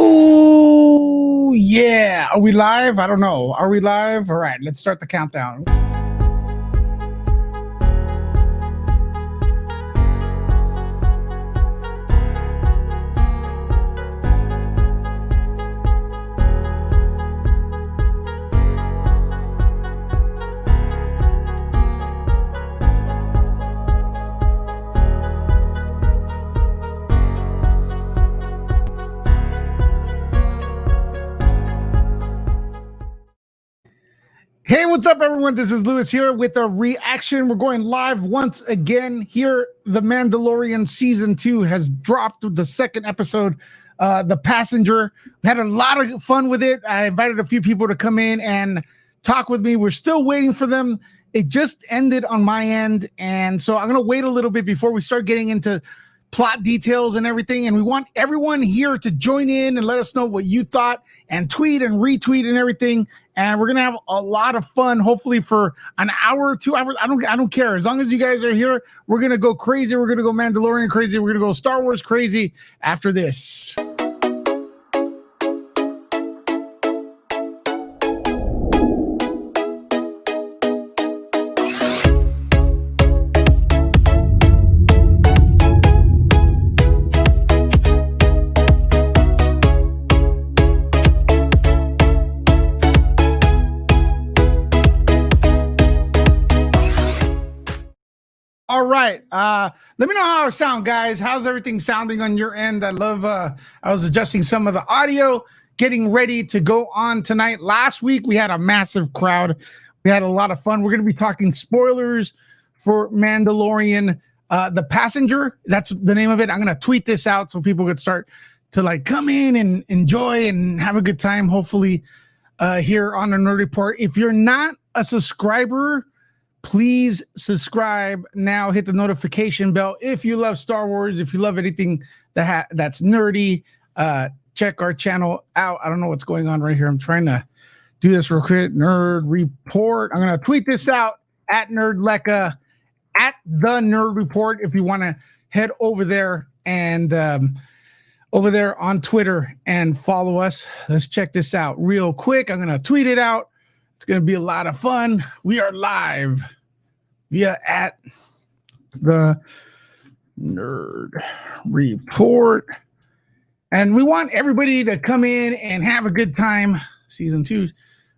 Oh, yeah. Are we live? I don't know. Are we live? All right, let's start the countdown. Hey, what's up, everyone? This is Lewis here with a reaction. We're going live once again here. The Mandalorian Season 2 has dropped with the second episode, The Passenger. We had a lot of fun with it. I invited a few people to come in and talk with me. We're still waiting for them. It just ended on my end, and so I'm going to wait a little bit before we start getting into plot details and everything, and we want everyone here to join in and let us know what you thought and tweet and retweet and everything. And we're gonna have a lot of fun, hopefully for an hour or 2 hours. I don't care, as long as you guys are here. We're gonna go crazy. We're gonna go Mandalorian crazy. We're gonna go Star Wars crazy after this. All right. Let me know how I sound, guys. How's everything sounding on your end? I love, I was adjusting some of the audio, getting ready to go on tonight. Last week, we had a massive crowd. We had a lot of fun. We're going to be talking spoilers for Mandalorian, The Passenger. That's the name of it. I'm going to tweet this out so people could start to like come in and enjoy and have a good time, hopefully, here on the Nerd Report. If you're not a subscriber, please subscribe now. Hit the notification bell if you love Star Wars. If you love anything that's nerdy, check our channel out. I don't know what's going on right here. I'm trying to do this real quick. Nerd Report. I'm going to tweet this out at NerdLecca, at the Nerd Report, if you want to head over there and over there on Twitter and follow us. Let's check this out real quick. I'm going to tweet it out. It's going to be a lot of fun. We are live via at the Nerd Report. And we want everybody to come in and have a good time. Season 2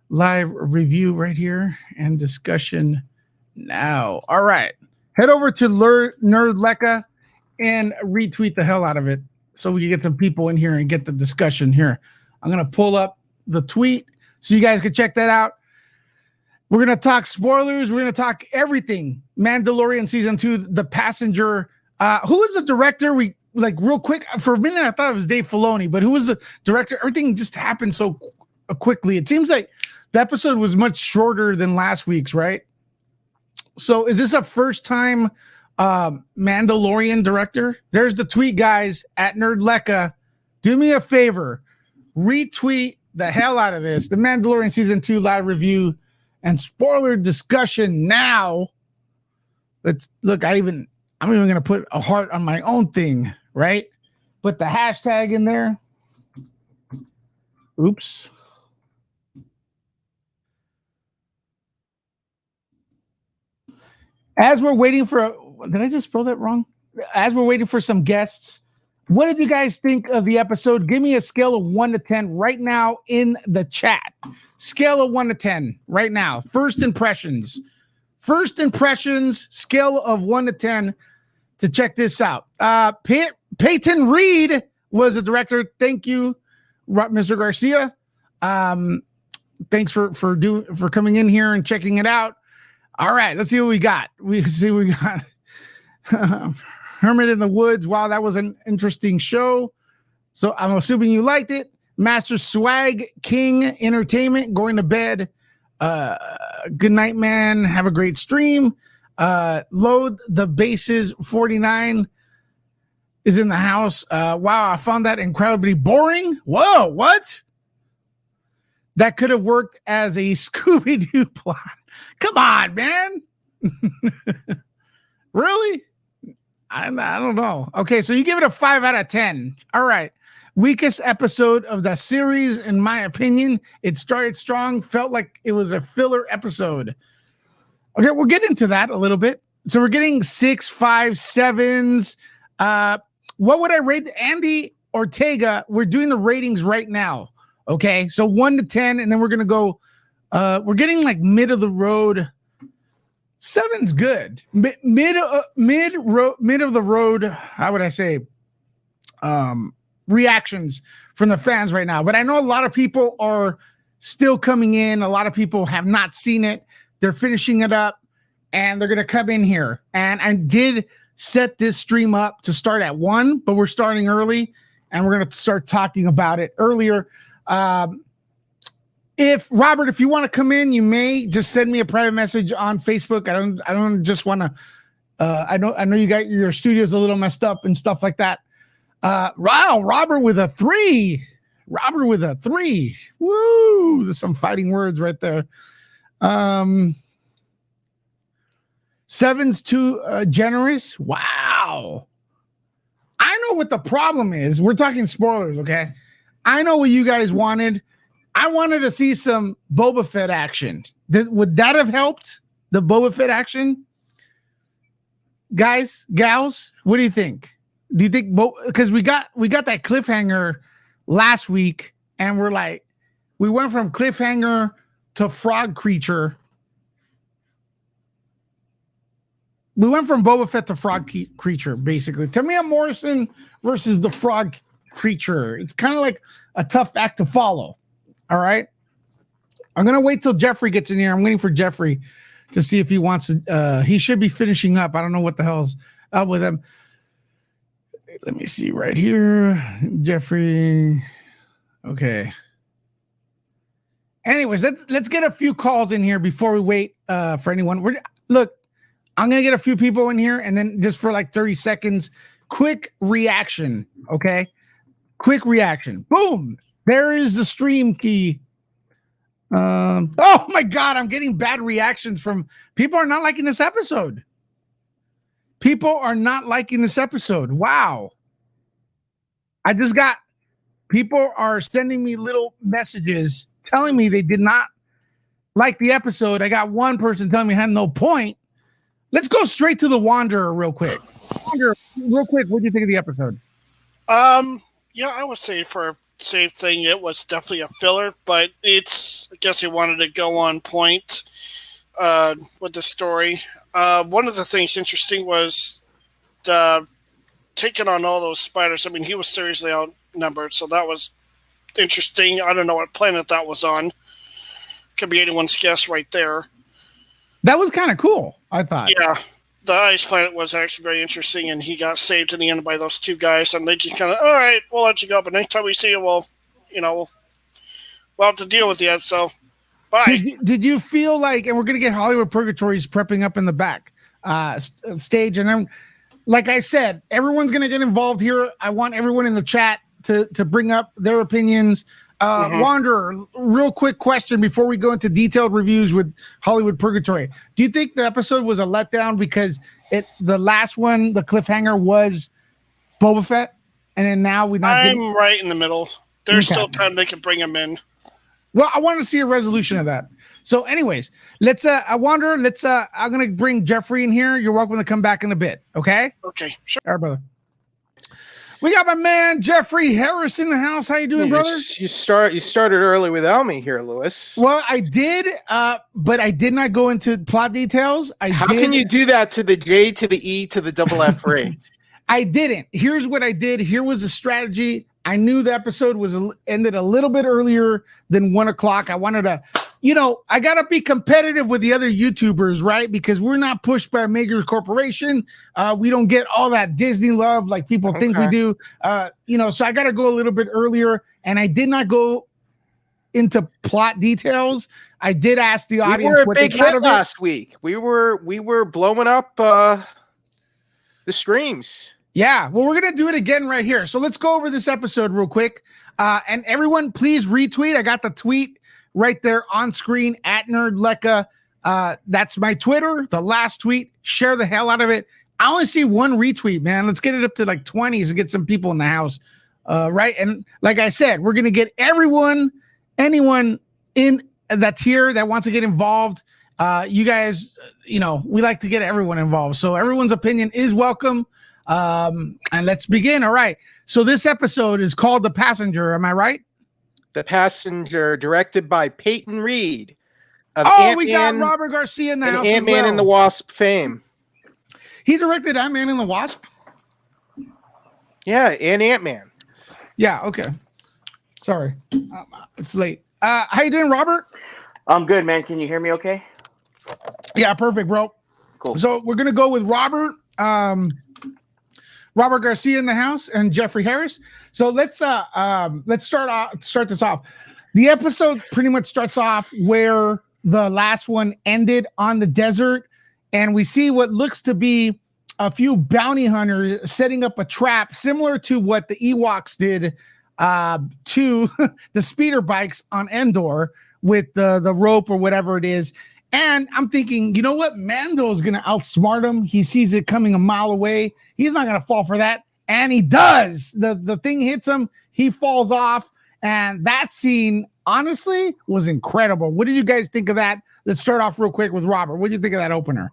live review right here and discussion now. All right. Head over to NerdLecca and retweet the hell out of it so we can get some people in here and get the discussion here. I'm going to pull up the tweet so you guys can check that out. We're going to talk spoilers. We're going to talk everything. Mandalorian Season 2, The Passenger. Who is the director? We like real quick. For a minute, I thought it was Dave Filoni, but who was the director? Everything just happened so quickly. It seems like the episode was much shorter than last week's, right? So is this a first-time Mandalorian director? There's the tweet, guys, at NerdLecca. Do me a favor. Retweet the hell out of this. The Mandalorian Season 2 live review and spoiler discussion now. Let's look. I'm even going to put a heart on my own thing, right? Put the hashtag in there. Oops. As we're waiting for, did I just spell that wrong? As we're waiting for some guests, what did you guys think of the episode? Give me a scale of 1 to 10 right now in the chat. Scale of 1 to 10 right now. First impressions. First impressions, scale of 1 to 10 to check this out. Peyton Reed was the director. Thank you, Mr. Garcia. Thanks for coming in here and checking it out. All right, let's see what we got. We got Hermit in the Woods. Wow, that was an interesting show. So I'm assuming you liked it. Master Swag King Entertainment, going to bed. Good night, man. Have a great stream. Load the Bases 49 is in the house. Wow, I found that incredibly boring. Whoa, what? That could have worked as a Scooby-Doo plot. Come on, man. Really? I don't know. Okay, so you give it a 5 out of 10. All right. weakest episode of the series, in my opinion. It started strong, felt like it was a filler episode. Okay, we'll get into that a little bit. So we're getting 6, 5, 7s. What would I rate Andy Ortega? We're doing the ratings right now. Okay, so 1 to 10, and then we're gonna go. We're getting like mid of the road. 7's good. Mid of the road. How would I say? Reactions from the fans right now. But I know a lot of people are still coming in. A lot of people have not seen it. They're finishing it up, and they're gonna come in here. And I did set this stream up to start at 1, but we're starting early, and we're gonna start talking about it earlier. If Robert, if you want to come in, you may just send me a private message on Facebook. I don't just want to. I know you got your studio's a little messed up and stuff like that. Wow, Robert with a 3. Robert with a 3. Woo! There's some fighting words right there. 7's too generous. Wow. I know what the problem is. We're talking spoilers, okay? I know what you guys wanted. I wanted to see some Boba Fett action. Would that have helped the Boba Fett action? Guys, gals, what do you think? Do you think because we got that cliffhanger last week, and we went from cliffhanger to frog creature. We went from Boba Fett to frog creature, basically. Tamia Morrison versus the frog creature. It's kind of like a tough act to follow. All right. I'm going to wait till Jeffrey gets in here. I'm waiting for Jeffrey to see if he wants to. He should be finishing up. I don't know what the hell's up with him. Let me see right here. Jeffrey. Okay. Anyways, let's get a few calls in here before we wait for anyone. Look, I'm going to get a few people in here, and then just for like 30 seconds, quick reaction. Okay. Quick reaction. Boom. There is the stream key. Oh my God, I'm getting bad reactions from people are not liking this episode. People are not liking this episode. Wow. I just got people are sending me little messages telling me they did not like the episode. I got one person telling me it had no point. Let's go straight to the Wanderer real quick. Wanderer, real quick, what do you think of the episode? Yeah, I would say for a safe thing, it was definitely a filler, but I guess he wanted to go on point with the story. One of the things interesting was taking on all those spiders. I mean, he was seriously outnumbered, so that was interesting. I don't know what planet that was on. Could be anyone's guess right there. That was kind of cool, I thought. Yeah, the ice planet was actually very interesting, and he got saved in the end by those two guys, and they just kind of, all right, we'll let you go, but next time we see you, we'll have to deal with you, so bye. Did you feel like, and we're going to get Hollywood Purgatories prepping up in the back stage, and then, like I said, everyone's going to get involved here. I want everyone in the chat to bring up their opinions. Wanderer, real quick question before we go into detailed reviews with Hollywood Purgatory. Do you think the episode was a letdown because the last one, the cliffhanger, was Boba Fett, and then now I'm right in the middle. There's still time they can bring him in. Well, I want to see a resolution of that. So, anyways, let's. I'm gonna bring Jeffrey in here. You're welcome to come back in a bit. Okay. Okay. Sure. All right, brother. We got my man Jeffrey Harris in the house. How you doing, brother? You started early without me here, Lewis. Well, I did, but I did not go into plot details. How can you do that to the J to the E to the double F ray? I didn't. Here's what I did. Here was a strategy. I knew the episode ended a little bit earlier than 1 o'clock. I wanted to, I got to be competitive with the other YouTubers, right? Because we're not pushed by a major corporation. We don't get all that Disney love like people think we do. So I got to go a little bit earlier, and I did not go into plot details. I did ask the audience what they thought of it last week. We were blowing up the streams. Yeah, well, we're going to do it again right here. So let's go over this episode real quick. And everyone, please retweet. I got the tweet right there on screen at NerdLecca. That's my Twitter, the last tweet. Share the hell out of it. I only see one retweet, man. Let's get it up to like 20s and get some people in the house. right? And like I said, we're gonna get anyone in that's here that wants to get involved. You guys, we like to get everyone involved, so everyone's opinion is welcome. And let's begin. All right. So this episode is called The Passenger. Am I right? The Passenger, directed by Peyton Reed. We got Robert Garcia in the house. Ant-Man and the Wasp fame. He directed Ant-Man and the Wasp. Yeah, and Ant-Man. Yeah. Okay. Sorry, it's late. How you doing, Robert? I'm good, man. Can you hear me okay? Yeah, perfect, bro. Cool. So we're gonna go with Robert Garcia in the house and Jeffrey Harris. So let's start this off. The episode pretty much starts off where the last one ended, on the desert, and we see what looks to be a few bounty hunters setting up a trap similar to what the Ewoks did to the speeder bikes on Endor with the rope or whatever it is. And I'm thinking, you know what? Mando is going to outsmart him. He sees it coming a mile away. He's not going to fall for that. And he does. The thing hits him. He falls off. And that scene, honestly, was incredible. What did you guys think of that? Let's start off real quick with Robert. What did you think of that opener?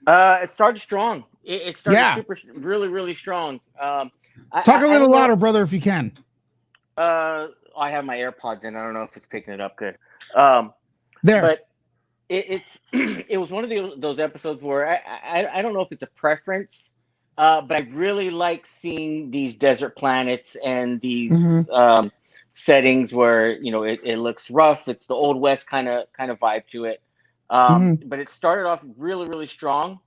It started strong. It started really, really strong. Talk a little louder, brother, if you can. I have my AirPods in. I don't know if it's picking it up good. There. But it was one of those episodes where I don't know if it's a preference, but I really like seeing these desert planets and these settings where it looks rough. It's the Old West kind of vibe to it. But it started off really, really strong,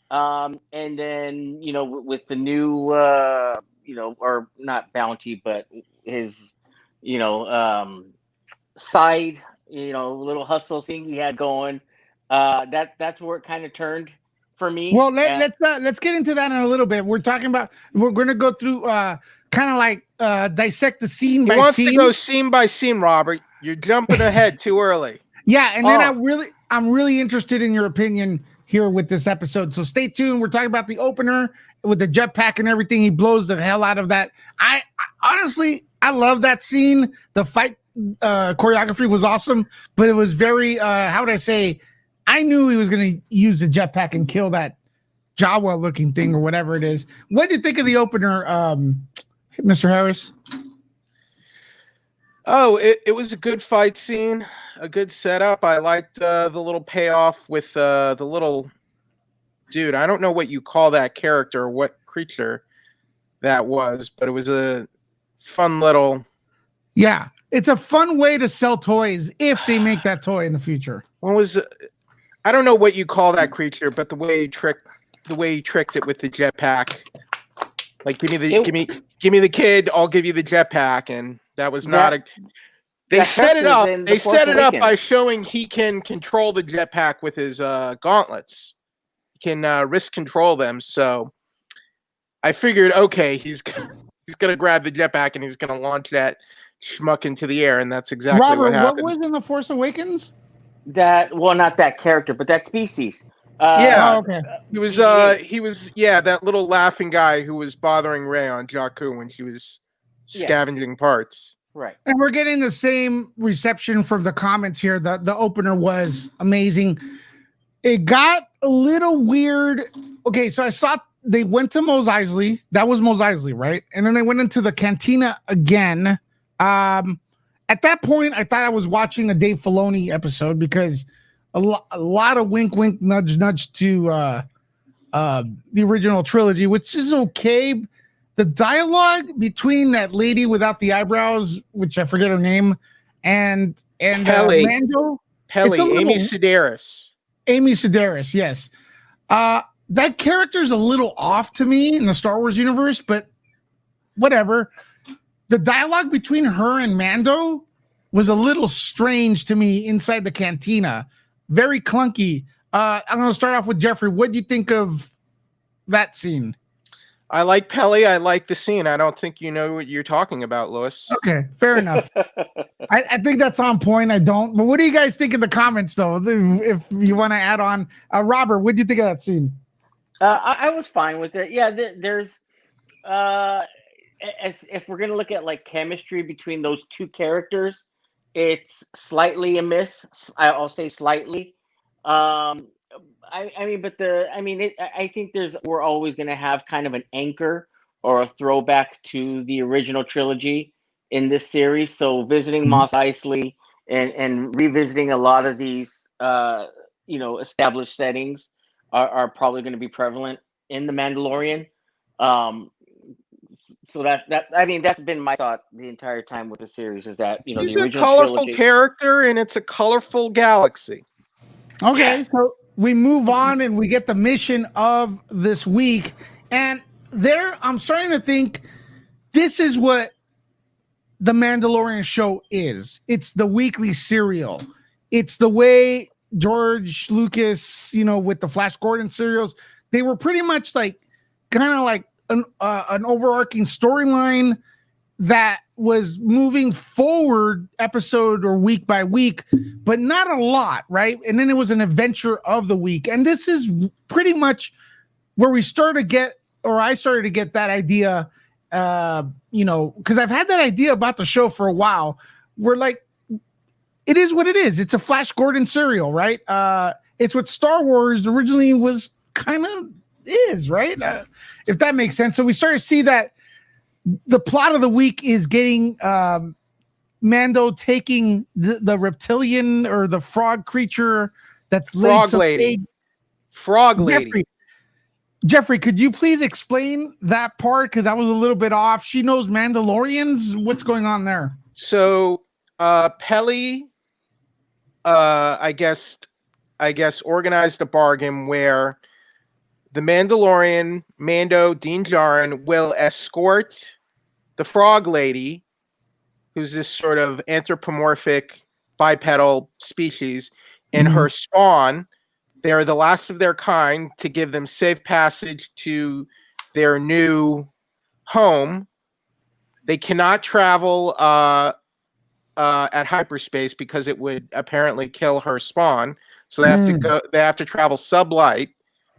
and then with the new or not bounty, but his side little hustle thing he had going, that's where it kind of turned for me. Well, let's get into that in a little bit. We're going to go through kind of like dissect the scene by scene. He wants to go scene by scene, Robert. You're jumping ahead too early. Yeah, and then I'm really interested in your opinion here with this episode. So stay tuned. We're talking about the opener with the jetpack and everything. He blows the hell out of that. I honestly love that scene. The fight choreography was awesome, but it was very how would I say? I knew he was going to use the jetpack and kill that Jawa looking thing or whatever it is. What did you think of the opener, Mr. Harris? Oh, it was a good fight scene, a good setup. I liked the little payoff with the little dude. I don't know what you call that character, what creature that was, but it was a fun little. Yeah, it's a fun way to sell toys if they make that toy in the future. I don't know what you call that creature, but the way he tricked it with the jetpack, like give me the kid, I'll give you the jetpack, and that was not a. They set it up. They set it up by showing he can control the jetpack with his gauntlets. He can wrist control them. So I figured, okay, he's gonna grab the jetpack and he's gonna launch that schmuck into the air, and that's exactly what happened. What was in The Force Awakens? Not that character, but that species. Okay. He was that little laughing guy who was bothering Rey on Jakku when she was scavenging parts. Right. And we're getting the same reception from the comments here. The opener was amazing. It got a little weird. Okay, so I saw they went to Mos Eisley. That was Mos Eisley, right? And then they went into the cantina again. At that point, I thought I was watching a Dave Filoni episode because a lot of wink, wink, nudge, nudge to the original trilogy, which is okay. The dialogue between that lady without the eyebrows, which I forget her name, and Peli. Mando, Amy Sedaris. Amy Sedaris, yes. That character's a little off to me in the Star Wars universe, but whatever. The dialogue between her and Mando was a little strange to me inside the cantina. Very clunky. I'm going to start off with Jeffrey. What do you think of that scene? I like Peli. I like the scene. I don't think you know what you're talking about, Louis. Okay, fair enough. I think that's on point. I don't. But what do you guys think in the comments, though? If you want to add on. Robert, what do you think of that scene? I was fine with it. Yeah, there's as if we're gonna look at like chemistry between those two characters, it's slightly amiss. I'll say slightly. I mean, but I think we're always gonna have kind of an anchor or a throwback to the original trilogy in this series. So visiting Mos Eisley and revisiting a lot of these established settings are probably going to be prevalent in the Mandalorian. So that's been my thought the entire time with the series, is that He's the a original colorful trilogy. character, and it's a colorful galaxy. Okay, Yeah. so we move on and we get the mission of this week. And there, I'm starting to think this is what the Mandalorian show is. It's the weekly serial. It's the way George Lucas, with the Flash Gordon serials, they were pretty much like kind of like an overarching storyline that was moving forward episode or week by week, but not a lot, right? And then it was an adventure of the week. And this is pretty much where I started to get that idea, because I've had that idea about the show for a while. We're like, it is what it is. It's a Flash Gordon serial, right? It's what Star Wars originally was kind of is, right? If that makes sense. So we start to see that the plot of the week is getting Mando taking the reptilian or the frog creature that's Frog lady. Jeffrey, could you please explain that part? Because I was a little bit off. She knows Mandalorians. What's going on there? So Peli, I guess organized a bargain where the Mandalorian, Mando, Din Djarin, will escort the frog lady, who's this sort of anthropomorphic bipedal species, and her spawn. They are the last of their kind, to give them safe passage to their new home. They cannot travel at hyperspace because it would apparently kill her spawn. So they have to go. They have to travel sublight.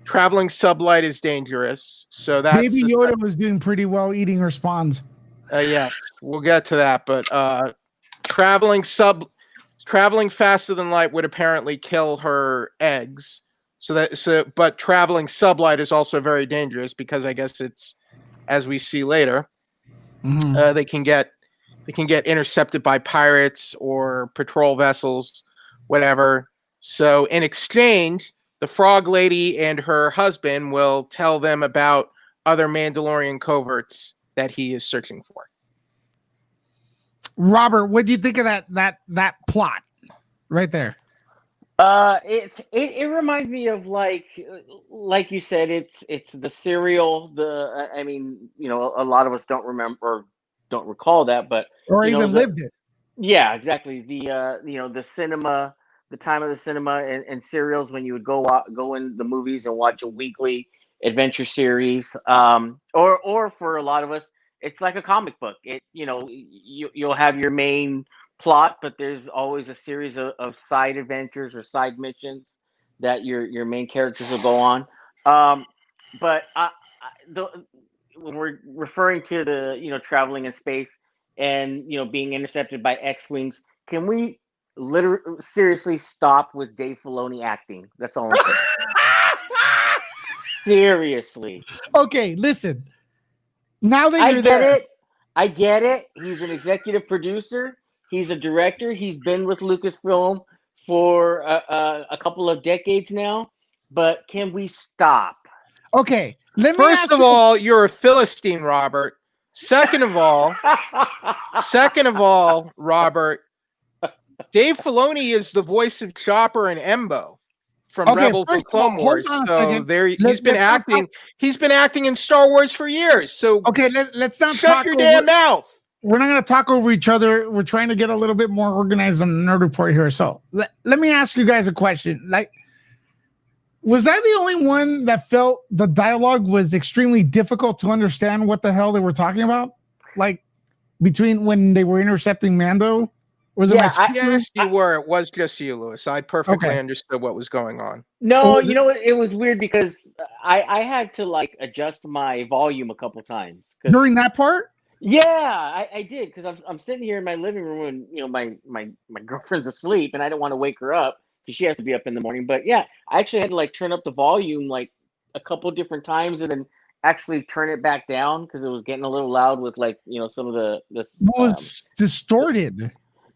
Traveling sublight is dangerous. So that's Baby Yoda was doing pretty well eating her spawns. Yes, we'll get to that. But traveling faster than light would apparently kill her eggs. But traveling sublight is also very dangerous, because I guess it's, as we see later, they can get intercepted by pirates or patrol vessels, whatever. So in exchange, the frog lady and her husband will tell them about other Mandalorian coverts that he is searching for. Robert, what do you think of that plot right there? It reminds me of like you said, it's the serial. A lot of us don't remember or don't recall that, but or even lived it. Yeah, exactly. The cinema, the time of the cinema and serials, when you would go in the movies and watch a weekly adventure series, or for a lot of us, it's like a comic book. You'll have your main plot, but there's always a series of side adventures or side missions that your main characters will go on. But when we're referring to the traveling in space and being intercepted by X-wings, can we seriously stop with Dave Filoni acting? That's all I'm saying. Seriously. Okay, listen. Now that I get it. He's an executive producer. He's a director. He's been with Lucasfilm for a couple of decades now. But can we stop? Okay. First of all, you're a Philistine, Robert. Second of all, Robert, Dave Filoni is the voice of Chopper and Embo from Rebels and Clone Wars. So he's been acting in Star Wars for years. So okay, let's not shut your damn mouth. We're not going to talk over each other. We're trying to get a little bit more organized on the Nerd Report here. So let me ask you guys a question. Like, was I the only one that felt the dialogue was extremely difficult to understand what the hell they were talking about? Like, between when they were intercepting Mando? Was it yes, you were. It was just you, Louis. I perfectly understood what was going on. No, it was weird because I had to like adjust my volume a couple times. During that part? Yeah, I did because I'm sitting here in my living room and my girlfriend's asleep and I don't want to wake her up because she has to be up in the morning. But yeah, I actually had to like turn up the volume like a couple different times and then actually turn it back down because it was getting a little loud with like some of the Was distorted.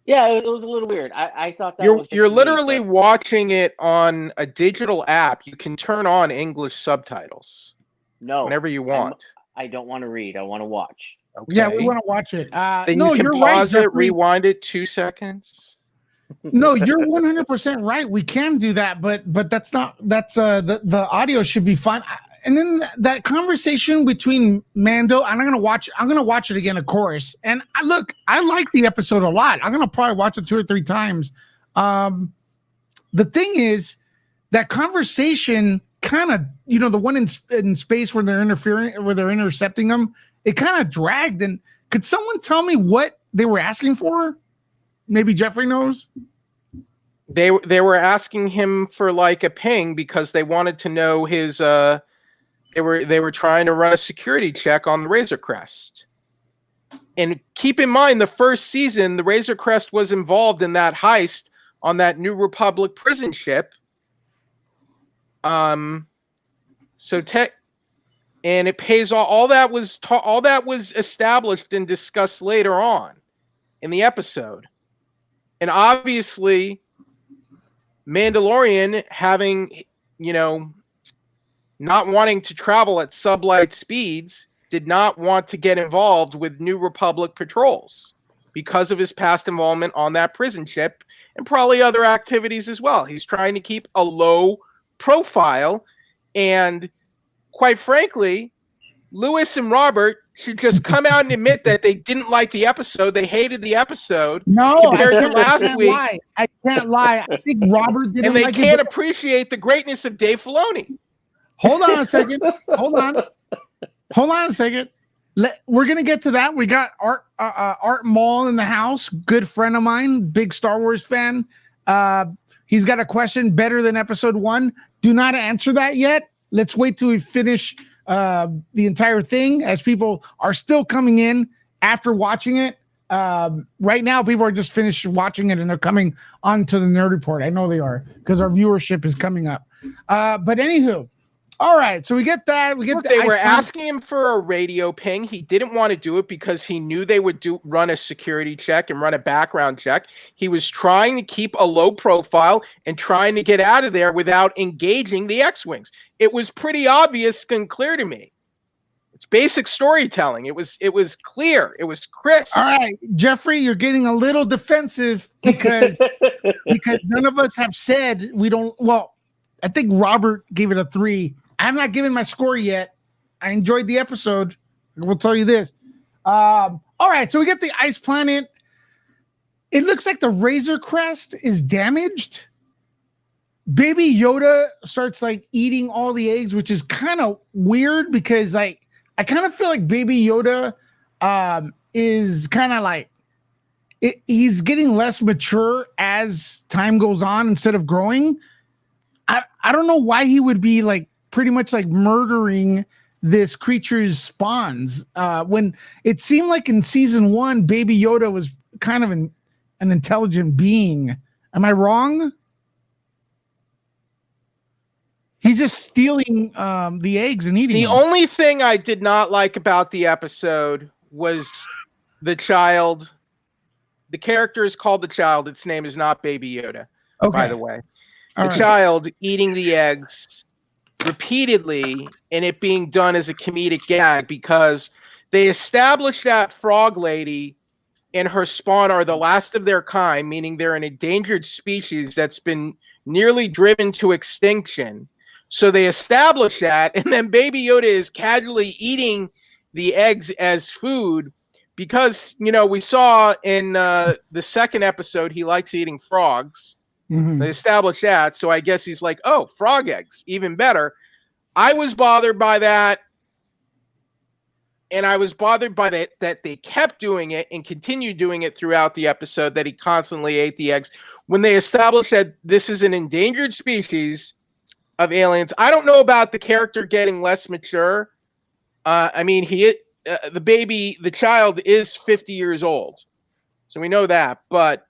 yeah, it was a little weird. I thought that was just You're me, literally but watching it on a digital app. You can turn on English subtitles no, whenever you want. I don't want to read. I want to watch. Okay. Yeah, we want to watch it. Then No, you can you're right, pause it, Jeffrey. rewind it 2 seconds. No, you're 100% right. We can do that, but that's the audio should be fine. And then that conversation between Mando, I'm gonna watch it again, of course. And I like the episode a lot. I'm gonna probably watch it 2 or 3 times. The thing is, that conversation kind of, the one in space where they're intercepting them, it kind of dragged. And could someone tell me what they were asking for? Maybe Jeffrey knows. They were asking him for like a ping because they wanted to know his. They were trying to run a security check on the Razor Crest. And keep in mind, the first season, the Razor Crest was involved in that heist on that New Republic prison ship. And it pays all that was established and discussed later on in the episode. And obviously, Mandalorian having, not wanting to travel at sublight speeds, did not want to get involved with New Republic patrols because of his past involvement on that prison ship and probably other activities as well. He's trying to keep a low profile, and quite frankly, Lewis and Robert should just come out and admit that they didn't like the episode. They hated the episode. No, compared to last week. I can't lie. I think Robert didn't And they like can't it. appreciate the greatness of Dave Filoni. Hold on a second. Hold on a second. We're gonna get to that. We got Art Mall in the house. Good friend of mine, big Star Wars fan. He's got a question better than episode 1. Do not answer that yet. Let's wait till we finish the entire thing, as people are still coming in after watching it. Right now, people are just finished watching it and they're coming on to the Nerd Report. I know they are because our viewership is coming up. But anywho. All right, so we get that. They were asking him for a radio ping. He didn't want to do it because he knew they would run a security check and run a background check. He was trying to keep a low profile and trying to get out of there without engaging the X-Wings. It was pretty obvious and clear to me. It's basic storytelling. It was clear. It was crisp. All right, Jeffrey, you're getting a little defensive because none of us have said we don't. Well, I think Robert gave it a 3. I'm not giving my score yet. I enjoyed the episode. I will tell you this. All right, so we get the ice planet. It looks like the Razor Crest is damaged. Baby Yoda starts like eating all the eggs, which is kind of weird because like I kind of feel like Baby Yoda is kind of like he's getting less mature as time goes on instead of growing. I don't know why he would be like pretty much like murdering this creature's spawns when it seemed like in season 1 Baby Yoda was kind of an intelligent being. Am I wrong? He's just stealing the eggs and eating them. Only thing I did not like about the episode was the child. The character is called the child. Its name is not Baby Yoda, by the way. The child eating the eggs repeatedly and it being done as a comedic gag because they established that Frog Lady and her spawn are the last of their kind, meaning they're an endangered species that's been nearly driven to extinction. So they established that, and then Baby Yoda is casually eating the eggs as food because, we saw in the second episode he likes eating frogs. Mm-hmm. They established that, so I guess he's like, oh, frog eggs, even better. I was bothered by that, and I was bothered by that they kept doing it and continued doing it throughout the episode, that he constantly ate the eggs. When they established that this is an endangered species of aliens, I don't know about the character getting less mature. I mean, the child is 50 years old. So we know that, but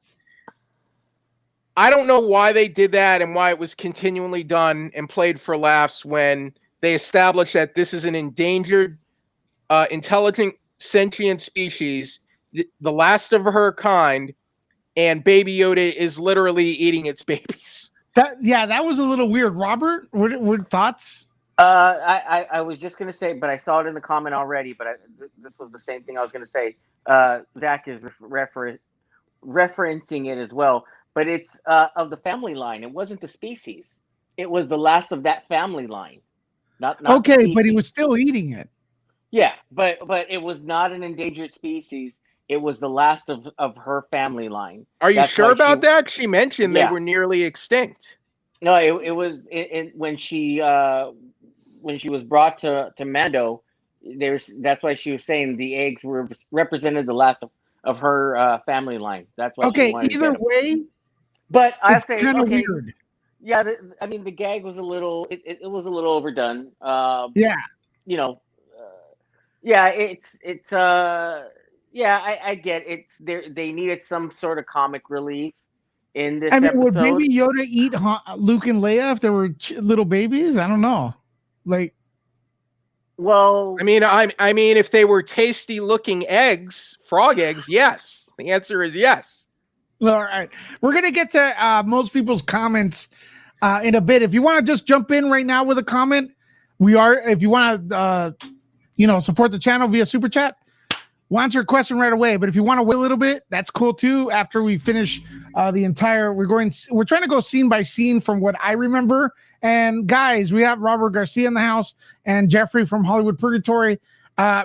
I don't know why they did that and why it was continually done and played for laughs when they established that this is an endangered, intelligent, sentient species, the last of her kind, and Baby Yoda is literally eating its babies. That was a little weird. Robert, what thoughts? I was just gonna say, but I saw it in the comment already. But this was the same thing I was gonna say. Zach is referencing it as well. But it's of the family line. It wasn't the species. It was the last of that family line. Not okay, but he was still eating it. Yeah, but it was not an endangered species. It was the last of her family line. Are you sure about that? She mentioned they were nearly extinct. No, it was when she was brought to Mando. That's why she was saying the eggs represented the last of her family line. That's why. Okay, either way. But I say kind of weird. Yeah, the gag was a little. It was a little overdone. Yeah. I get it. They needed some sort of comic relief in this. Would Baby Yoda eat Luke and Leia if they were little babies? I don't know. Well, I mean, if they were tasty-looking eggs, frog eggs, yes. The answer is yes. All right, we're gonna get to most people's comments in a bit. If you want to just jump in right now with a comment, we are. If you want to, support the channel via super chat, we'll answer a question right away. But if you want to wait a little bit, that's cool too. After we finish the entire, we're trying to go scene by scene from what I remember. And guys, we have Robert Garcia in the house and Jeffrey from Hollywood Purgatory.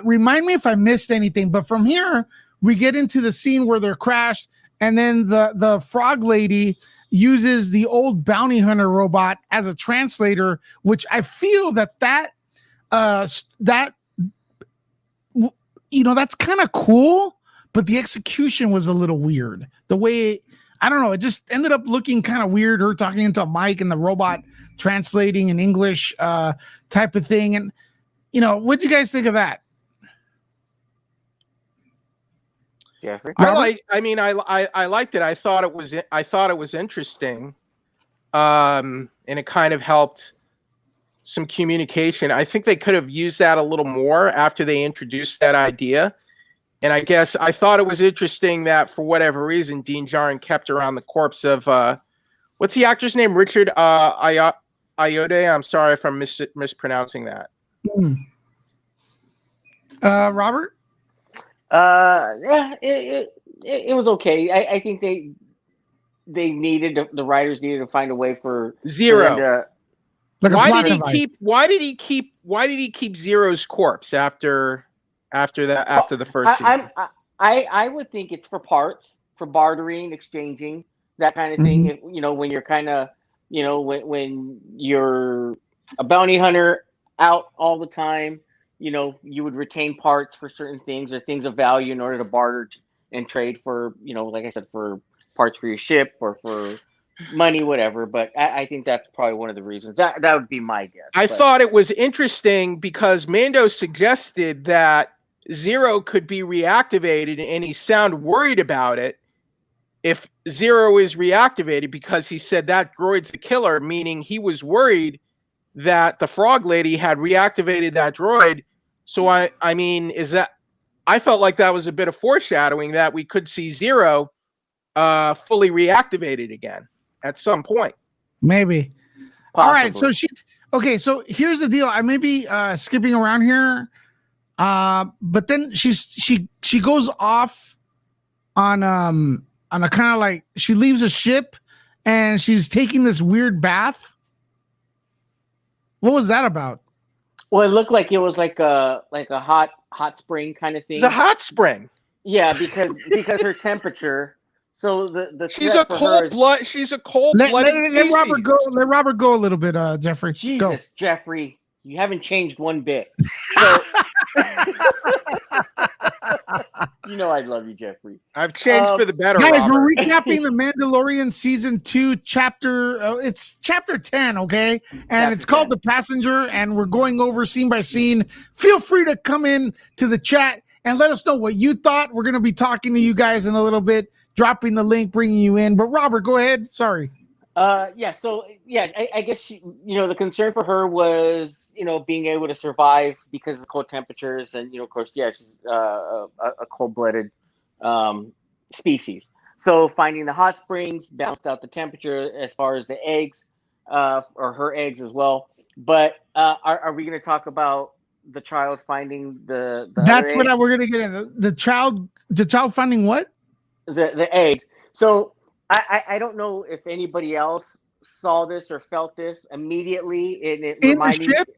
Remind me if I missed anything. But from here, we get into the scene where they're crashed. And then the frog lady uses the old bounty hunter robot as a translator, which I feel that's kind of cool, but the execution was a little weird. The way, I don't know, it just ended up looking kind of weird. Her talking into a mic and the robot translating in English type of thing. And, what do you guys think of that? Jeffrey? I liked it. I thought it was interesting. And it kind of helped some communication. I think they could have used that a little more after they introduced that idea. And I guess I thought it was interesting that for whatever reason, Dean Djarin kept around the corpse of what's the actor's name? Richard Ayoade. I'm sorry if I'm mispronouncing that. Robert? It was okay. I think they needed the writers needed to find a way for Zero. Why did he keep Zero's corpse after the first season? I would think it's for parts, for bartering, exchanging, that kind of thing. If, when you're kind of when you're a bounty hunter out all the time, you would retain parts for certain things or things of value in order to barter and trade for, like I said, for parts for your ship or for money, whatever. But I think that's probably one of the reasons. That would be my guess. I thought it was interesting because Mando suggested that Zero could be reactivated, and he sounded worried about it if Zero is reactivated, because he said that droid's the killer, meaning he was worried that the frog lady had reactivated that droid. So I felt like that was a bit of foreshadowing that we could see Zero fully reactivated again at some point. Maybe. Possibly. All right. So here's the deal. I may be skipping around here. But then she goes off on a kind of like, she leaves a ship and she's taking this weird bath. What was that about? Well, it looked like it was like a hot spring kind of thing. It's a hot spring. Yeah, because her temperature. So she's a cold-blooded. She's a cold-blooded. Let Robert go. Let Robert go a little bit, Jeffrey. Jesus, go. Jeffrey, you haven't changed one bit. So, You know I love you, Jeffrey. I've changed for the better, Guys, Robert. we're recapping the Mandalorian season 2 chapter. It's chapter 10, okay, and Chapter it's called 10. The Passenger, and we're going over scene by scene. Feel free to come in to the chat and let us know what you thought. We're going to be talking to you guys in a little bit, dropping the link, bringing you in. But Robert, go ahead. Sorry. Yeah. So yeah, I guess the concern for her was being able to survive because of the cold temperatures, and of course, yeah, she's a cold-blooded species. So finding the hot springs balanced out the temperature as far as the eggs, or her eggs as well. But are we going to talk about the child finding the That's other what eggs? we're going to get into. The child finding what? The eggs. So I don't know if anybody else saw this or felt this immediately. It In the reminded ship? me.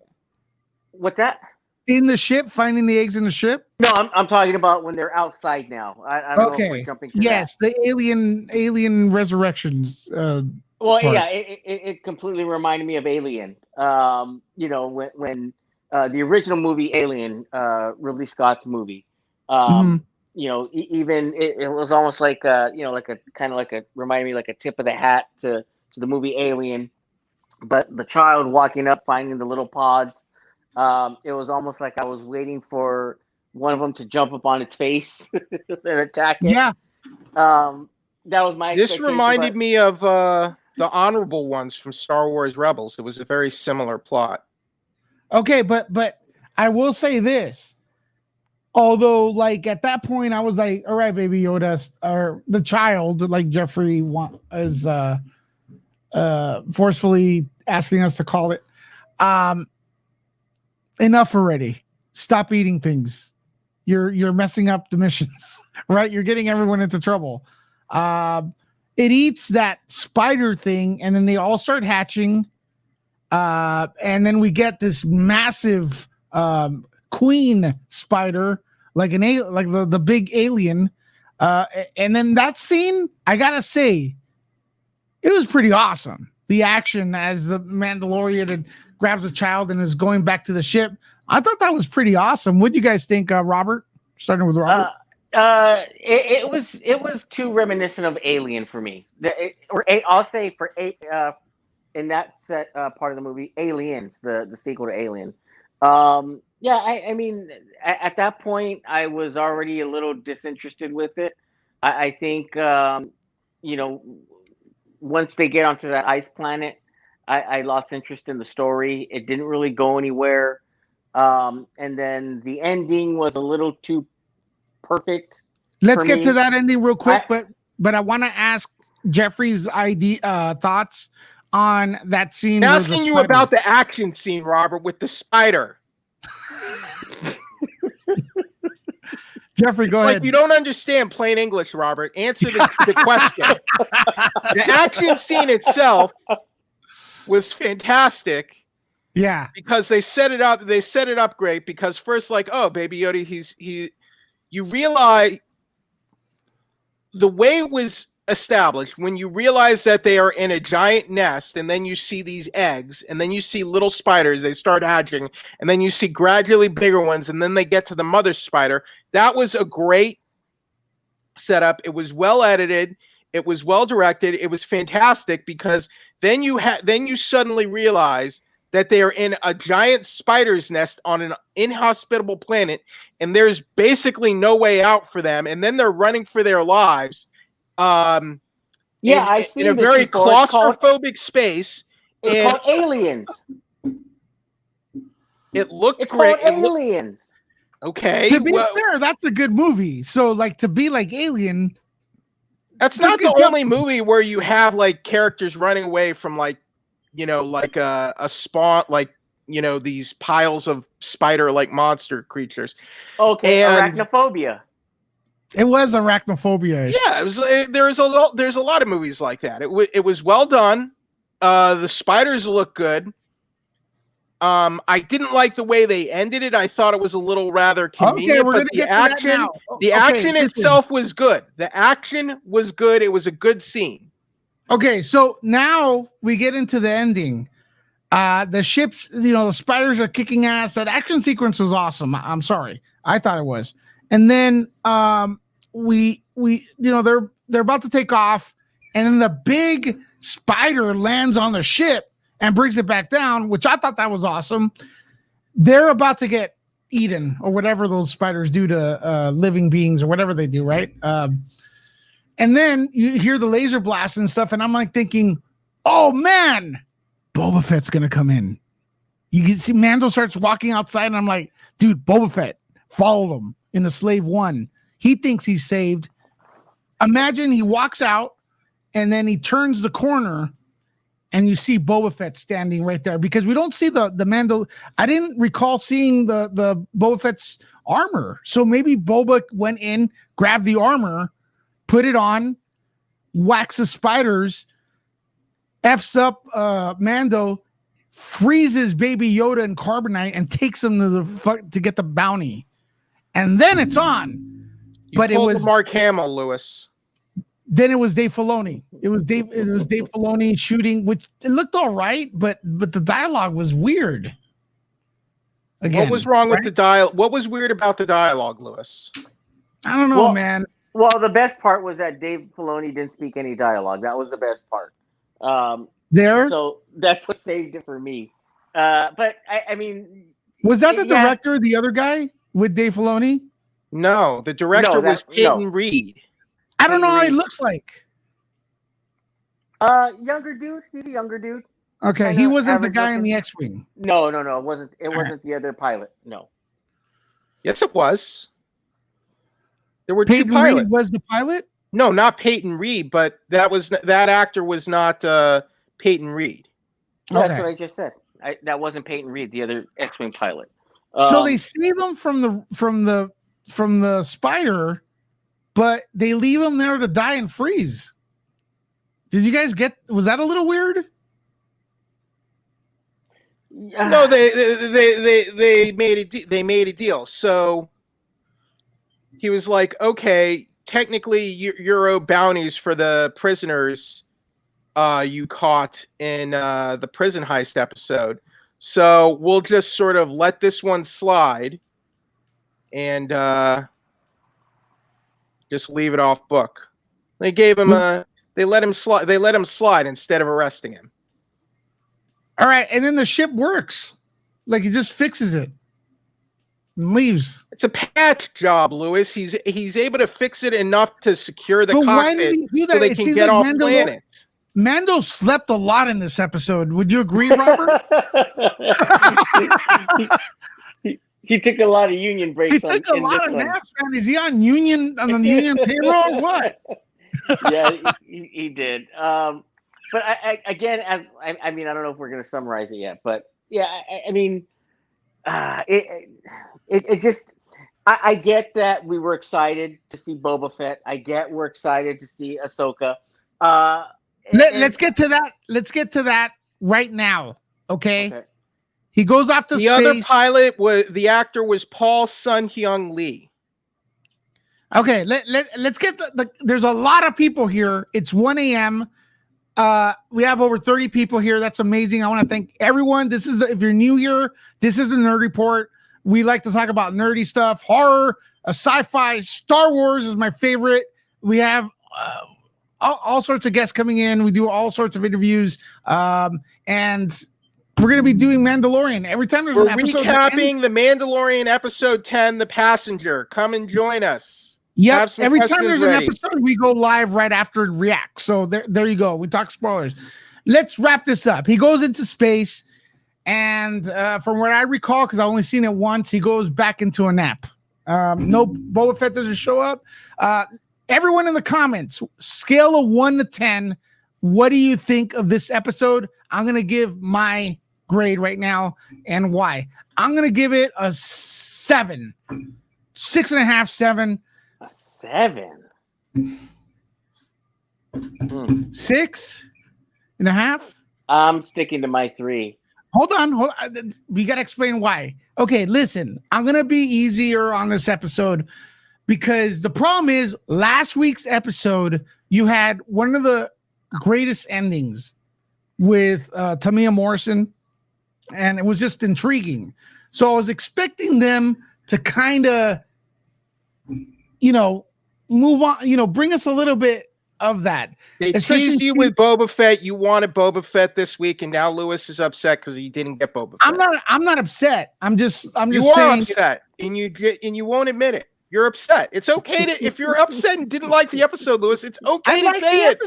What's that? In the ship, finding the eggs in the ship. No, I'm talking about when they're outside now. I don't know if we're Okay. jumping to Yes, that. the alien resurrections. Well, part. yeah, it completely reminded me of Alien. When the original movie Alien, Ridley Scott's movie. Even it was almost like like a kind of like a reminded me like a tip of the hat to the movie Alien, but the child walking up finding the little pods, it was almost like I was waiting for one of them to jump up on its face and attack it. Yeah. That was my This expectation, reminded but me of the Honorable Ones from Star Wars Rebels. It was a very similar plot. Okay, but I will say this. Although, like at that point, I was like, "All right, Baby Yoda," or the child, like Jeffrey is forcefully asking us to call it. Enough already. Stop eating things. You're messing up the missions, right? You're getting everyone into trouble. It eats that spider thing, and then they all start hatching. And then we get this massive queen spider, like the big alien. And then that scene, I gotta say, it was pretty awesome. The action as the Mandalorian grabs a child and is going back to the ship. I thought that was pretty awesome. What do you guys think, Robert? Starting with Robert. It was too reminiscent of Alien for me. I'll say for in that set part of the movie, Aliens, the sequel to Alien. Yeah, I mean, at that point, I was already a little disinterested with it. I think, once they get onto that ice planet, I lost interest in the story. It didn't really go anywhere. And then the ending was a little too perfect. Let's get me. to that ending real quick, but I want to ask Jeffrey's thoughts on that scene. I'm asking you about the action scene, Robert, with the spider. Jeffrey, go ahead. Like you don't understand plain English, Robert. Answer the question. The action scene itself was fantastic. Yeah, because they set it up. They set it up great. Because first, like, oh, Baby Yoda, you realize the way it was established when you realize that they are in a giant nest, and then you see these eggs, and then you see little spiders. They start hatching, and then you see gradually bigger ones, and then they get to the mother spider. That was a great setup. It was well edited. It was well directed. It was fantastic because then you suddenly realize that they are in a giant spider's nest on an inhospitable planet, and there's basically no way out for them, and then they're running for their lives. I've seen in a very claustrophobic space. It's called Aliens. It looked it's great. Called Aliens. Okay. To be fair, that's a good movie. So, like, to be like Alien, that's not the only movie where you have like characters running away from like a spawn, like these piles of spider-like monster creatures. Okay, Arachnophobia. It was Arachnophobia. Yeah, it was. There's a lot of movies like that. It was well done. The spiders look good. I didn't like the way they ended it. I thought it was a little rather convenient. Okay, we're gonna get to that now. The action itself was good. The action was good. It was a good scene. Okay, so now we get into the ending. The ships, the spiders are kicking ass. That action sequence was awesome. I'm sorry. I thought it was. And then they're about to take off, and then the big spider lands on the ship and brings it back down, which I thought that was awesome. They're about to get eaten or whatever those spiders do to living beings or whatever they do, right? And then you hear the laser blast and stuff, and I'm like thinking, oh man, Boba Fett's gonna come in. You can see Mando starts walking outside, and I'm like, dude, Boba Fett, follow him in the Slave One. He thinks he's saved. Imagine he walks out, and then he turns the corner, and you see Boba Fett standing right there, because we don't see the Mando. I didn't recall seeing the Boba Fett's armor, so maybe Boba went in, grabbed the armor, put it on, whacks the spiders, F's up Mando, freezes Baby Yoda in carbonite, and takes him to get the bounty, and then it's on. But it was Mark Hamill, Lewis. Then it was Dave Filoni. It was Dave Filoni shooting, which it looked all right, but the dialogue was weird. Again, what was wrong with the dialogue? What was weird about the dialogue, Lewis? I don't know, man. Well, the best part was that Dave Filoni didn't speak any dialogue. That was the best part. So that's what saved it for me. But I mean, was that the director, the other guy with Dave Filoni? No, the director was Peyton Reed. I don't know how he looks like. Younger dude. He's a younger dude. Okay, he wasn't the guy in the X-wing. No. It wasn't. It wasn't the other pilot. No. Yes, it was. There were Peyton two pilots. Reed was the pilot? No, not Peyton Reed, but that actor was not Peyton Reed. That's what I just said. That wasn't Peyton Reed, the other X-wing pilot. So they save him from the spider, but they leave him there to die and freeze. Did you guys was that a little weird? No, they made a deal. So he was like, okay, technically you're owed bounties for the prisoners you caught in the prison heist episode. So we'll just sort of let this one slide and just leave it off book. They gave him they let him slide instead of arresting him. All right, and then the ship works. Like he just fixes it and leaves. It's a patch job, Lewis. He's able to fix it enough to secure the cockpit why did he do that? so they can get off planet. Mando slept a lot in this episode. Would you agree, Robert? he took a lot of union breaks. He took a lot of naps, man. Is he on the union payroll or what? Yeah, he did. But I mean, I don't know if we're going to summarize it yet, but yeah, I mean, it just, I get that we were excited to see Boba Fett. I get we're excited to see Ahsoka. Let's get to that. Let's get to that right now. Okay. He goes off to space. The actor was Paul Sun-Hyung Lee. Okay, let's get there's a lot of people here. It's 1 a.m. We have over 30 people here. That's amazing. I want to thank everyone. If you're new here, this is the Nerd Report. We like to talk about nerdy stuff, horror, sci-fi. Star Wars is my favorite. We have all sorts of guests coming in. We do all sorts of interviews, and we're going to be doing Mandalorian every time there's an episode. We're recapping the Mandalorian episode 10, The Passenger. Come and join us. Yep. Every time there's an episode, we go live right after it reacts. So there you go. We talk spoilers. Let's wrap this up. He goes into space, and from what I recall, because I've only seen it once, he goes back into a nap. No, Boba Fett doesn't show up. Everyone in the comments, scale of 1 to 10, what do you think of this episode? I'm going to give my grade right now and why. I'm going to give it a 7. 6.5, 7. A 7. 6.5. I'm sticking to my 3. Hold on. We got to explain why. Okay, listen, I'm going to be easier on this episode because the problem is last week's episode, you had one of the greatest endings with Tamia Morrison, and it was just intriguing. So I was expecting them to kind of, move on. You know, bring us a little bit of that. They Especially teased you with Boba Fett. You wanted Boba Fett this week, and now Lewis is upset because he didn't get Boba Fett. I'm not upset. I'm just you saying. are upset, and you won't admit it. You're upset. It's okay to if you're upset and didn't like the episode, Lewis. It's okay to say it.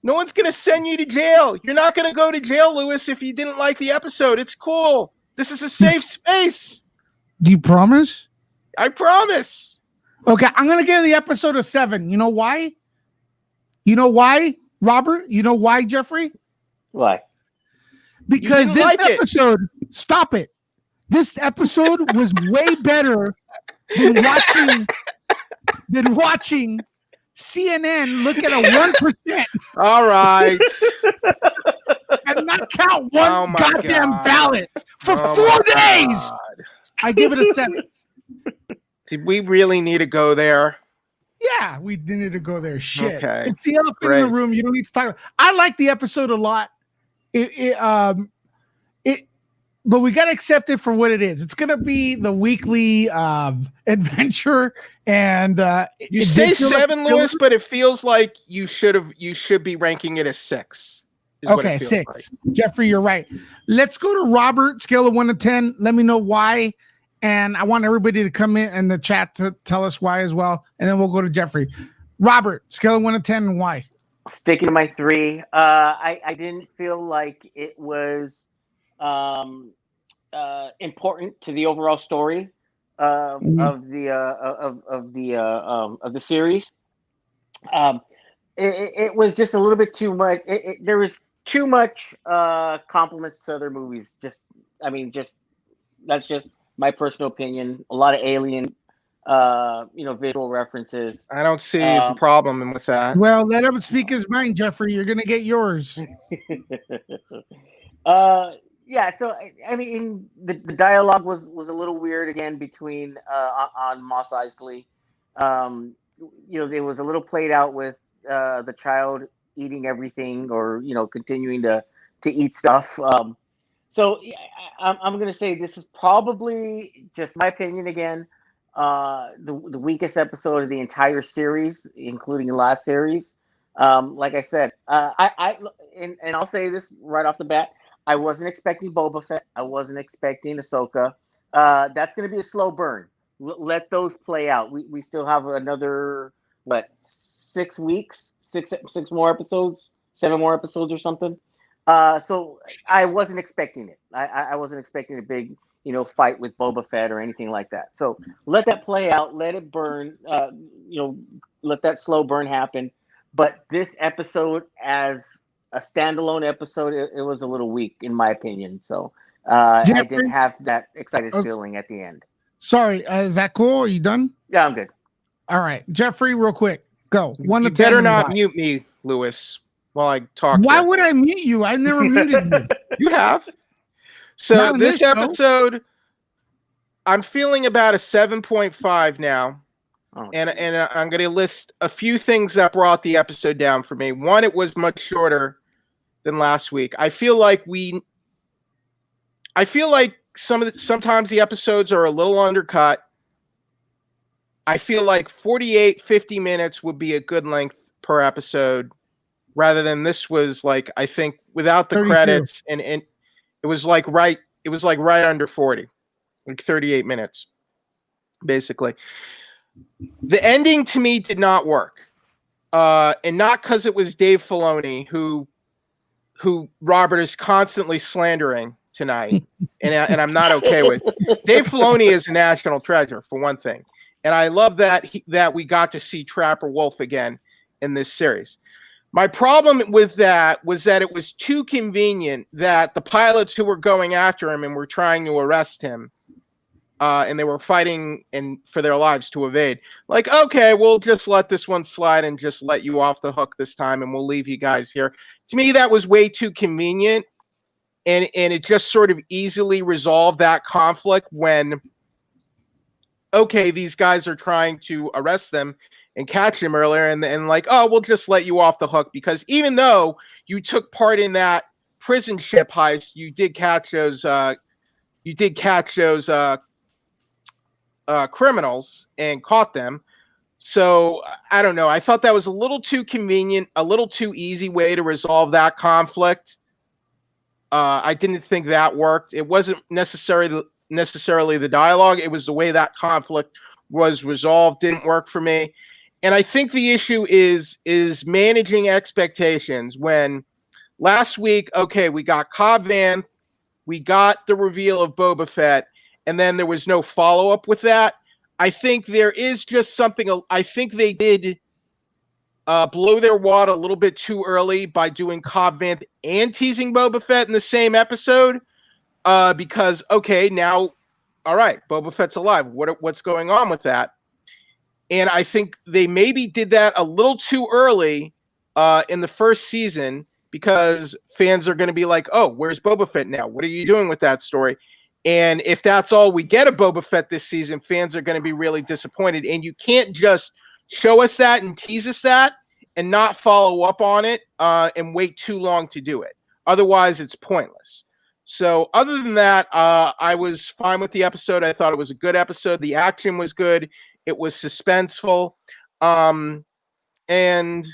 No one's gonna send you to jail. You're not gonna go to jail, Lewis, if you didn't like the episode. It's cool. This is a safe space. Do you promise? I promise. Okay, I'm gonna give the episode a 7. You know why? You know why, Robert? You know why, Jeffrey? Why? Because this episode, stop it. This episode was way better than watching CNN look at a 1%. All right. And not count one goddamn ballot for 4 days. I give it a 7. Did we really need to go there? Yeah, we need to go there. Shit. Okay. It's the elephant in the room. You don't need to talk about. I like the episode a lot. But we got to accept it for what it is. It's going to be the weekly adventure. And you say 7, like Lewis, but it feels like you should be ranking it as 6. Okay, 6. Like. Jeffrey, you're right. Let's go to Robert, scale of 1 to 10. Let me know why. And I want everybody to come in the chat to tell us why as well. And then we'll go to Jeffrey. Robert, scale of 1 to 10 and why? Sticking to my 3. I didn't feel like it was important to the overall story of the series. It was just a little bit too much. There was too much compliments to other movies. That's just my personal opinion. A lot of alien, visual references. I don't see the problem with that. Well, let him speak his mind, Jeffrey. You're gonna get yours. Yeah. So I mean, the dialogue was a little weird again between on Mos Eisley. It was a little played out with the child eating everything, or continuing to eat stuff. So I'm going to say this is probably, just my opinion again, the weakest episode of the entire series, including the last series. Like I said, and I'll say this right off the bat, I wasn't expecting Boba Fett. I wasn't expecting Ahsoka. That's going to be a slow burn. Let those play out. We still have another, 6 weeks, six more episodes, 7 more episodes or something. So I wasn't expecting it. I wasn't expecting a big, fight with Boba Fett or anything like that. So let that play out. Let it burn. Let that slow burn happen. But this episode, as a standalone episode, it was a little weak, in my opinion. So I didn't have that excited feeling at the end. Sorry, is that cool? Are you done? Yeah, I'm good. All right, Jeffrey, real quick, go 1 to 10. Better not mute me, Lewis, while I talk. Why would I mute you? I never muted you. You have. So this episode, I'm feeling about a 7.5 now. Oh, and I'm going to list a few things that brought the episode down for me. One, it was much shorter than last week. I feel like sometimes the episodes are a little undercut. I feel like 50 minutes would be a good length per episode, rather than this was I think without the 32 credits and it was right under 40, 38 minutes, basically. The ending to me did not work, and not because it was Dave Filoni, who Robert is constantly slandering tonight, and I'm not okay with. Dave Filoni is a national treasure, for one thing, and I love that we got to see Trapper Wolf again in this series. My problem with that was that it was too convenient that the pilots who were going after him and were trying to arrest him, and they were fighting for their lives to evade. Okay, we'll just let this one slide and just let you off the hook this time, and we'll leave you guys here. To me, that was way too convenient, and it just sort of easily resolved that conflict when, okay, these guys are trying to arrest them and catch him earlier, and we'll just let you off the hook, because even though you took part in that prison ship heist, you did catch those criminals and caught them. So I don't know. I thought that was a little too convenient, a little too easy way to resolve that conflict. I didn't think that worked. It wasn't necessarily the dialogue. It was the way that conflict was resolved didn't work for me. And I think the issue is managing expectations. When last week, okay, we got Cobb Vanth, we got the reveal of Boba Fett, and then there was no follow-up with that. I think there is just something. I think they did blow their wad a little bit too early by doing Cobb Vanth and teasing Boba Fett in the same episode. Because okay, now, all right, Boba Fett's alive. What's going on with that? And I think they maybe did that a little too early in the first season, because fans are going to be like, "Oh, where's Boba Fett now? What are you doing with that story?" And if that's all we get of Boba Fett this season, fans are going to be really disappointed. And you can't just show us that and tease us that and not follow up on it and wait too long to do it. Otherwise, it's pointless. So other than that, I was fine with the episode. I thought it was a good episode. The action was good. It was suspenseful. And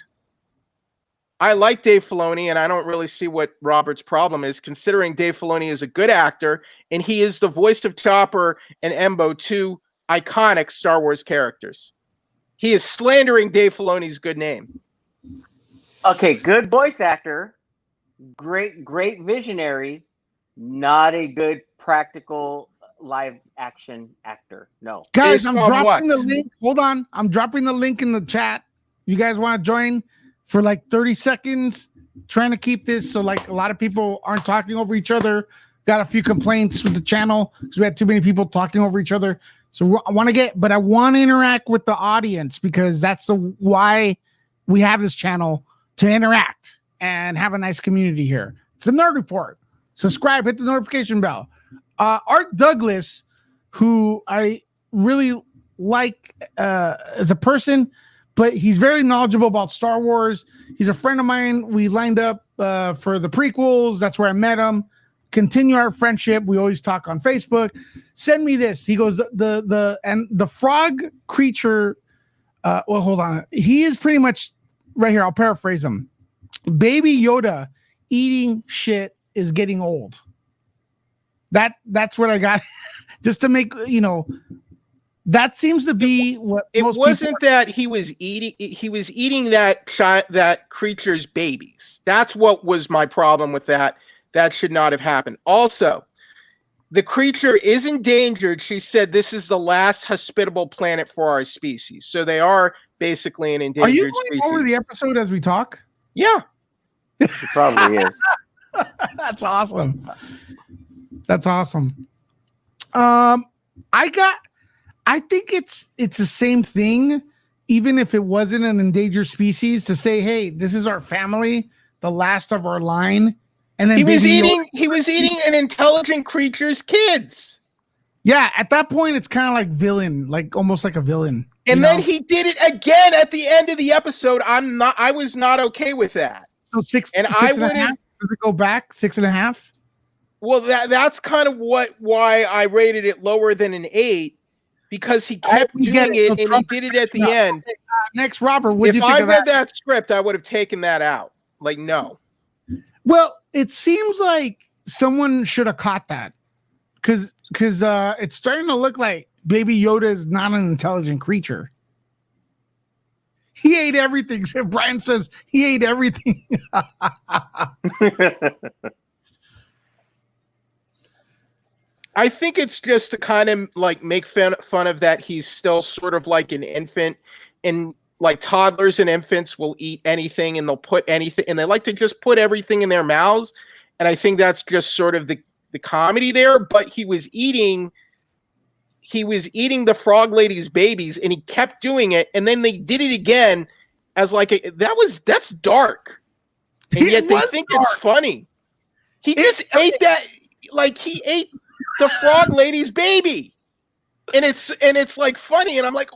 I like Dave Filoni, and I don't really see what Robert's problem is, considering Dave Filoni is a good actor, and he is the voice of Chopper and Embo, two iconic Star Wars characters. He is slandering Dave Filoni's good name. Okay, good voice actor, great visionary, not a good practical live action actor. No. Guys, I'm dropping the link. Hold on. I'm dropping the link in the chat. You guys want to join for like 30 seconds? Trying to keep this so like a lot of people aren't talking over each other. Got a few complaints with the channel because we had too many people talking over each other. So I want to interact with the audience, because that's why we have this channel, to interact and have a nice community here. It's the Nerd Report. Subscribe, hit the notification bell. Art Douglas, who I really like as a person, but he's very knowledgeable about Star Wars. He's a friend of mine. We lined up for the prequels. That's where I met him. Continue our friendship. We always talk on Facebook. Send me this. He goes, the frog creature. Well, hold on. He is pretty much right here. I'll paraphrase him. Baby Yoda eating shit is getting old. That's what I got. Just to make, that seems to be what it wasn't that he was eating that creature's babies. That's what was my problem with that. That should not have happened. Also, the creature is endangered. She said this is the last hospitable planet for our species. So they are basically an endangered species. Are you going over the episode as we talk? Yeah. It probably is. That's awesome. That's awesome. I think it's the same thing, even if it wasn't an endangered species, to say, hey, this is our family, the last of our line. And then he was eating an intelligent creature's kids. Yeah, at that point it's kind of like villain, like almost like a villain. And then he did it again at the end of the episode. I was not okay with that. So six and a half? Does it go back 6.5? Well, that's kind of why I rated it lower than an 8, because he kept doing it, and he did it at the end. Okay, next, Robert, what do you think if of I read that script, I would have taken that out. Like, no. Well, it seems like someone should have caught that, because it's starting to look like Baby Yoda is not an intelligent creature. He ate everything. Brian says he ate everything. I think it's just to kind of like make fun of that he's still sort of like an infant, and like toddlers and infants will eat anything, and they'll put anything, and they like to just put everything in their mouths. And I think that's just sort of the comedy there. But he was eating the frog lady's babies, and he kept doing it. And then they did it again as like that's dark. And yet they think it's funny. He just ate that, like he ate the frog lady's baby. And it's like funny. And I'm like,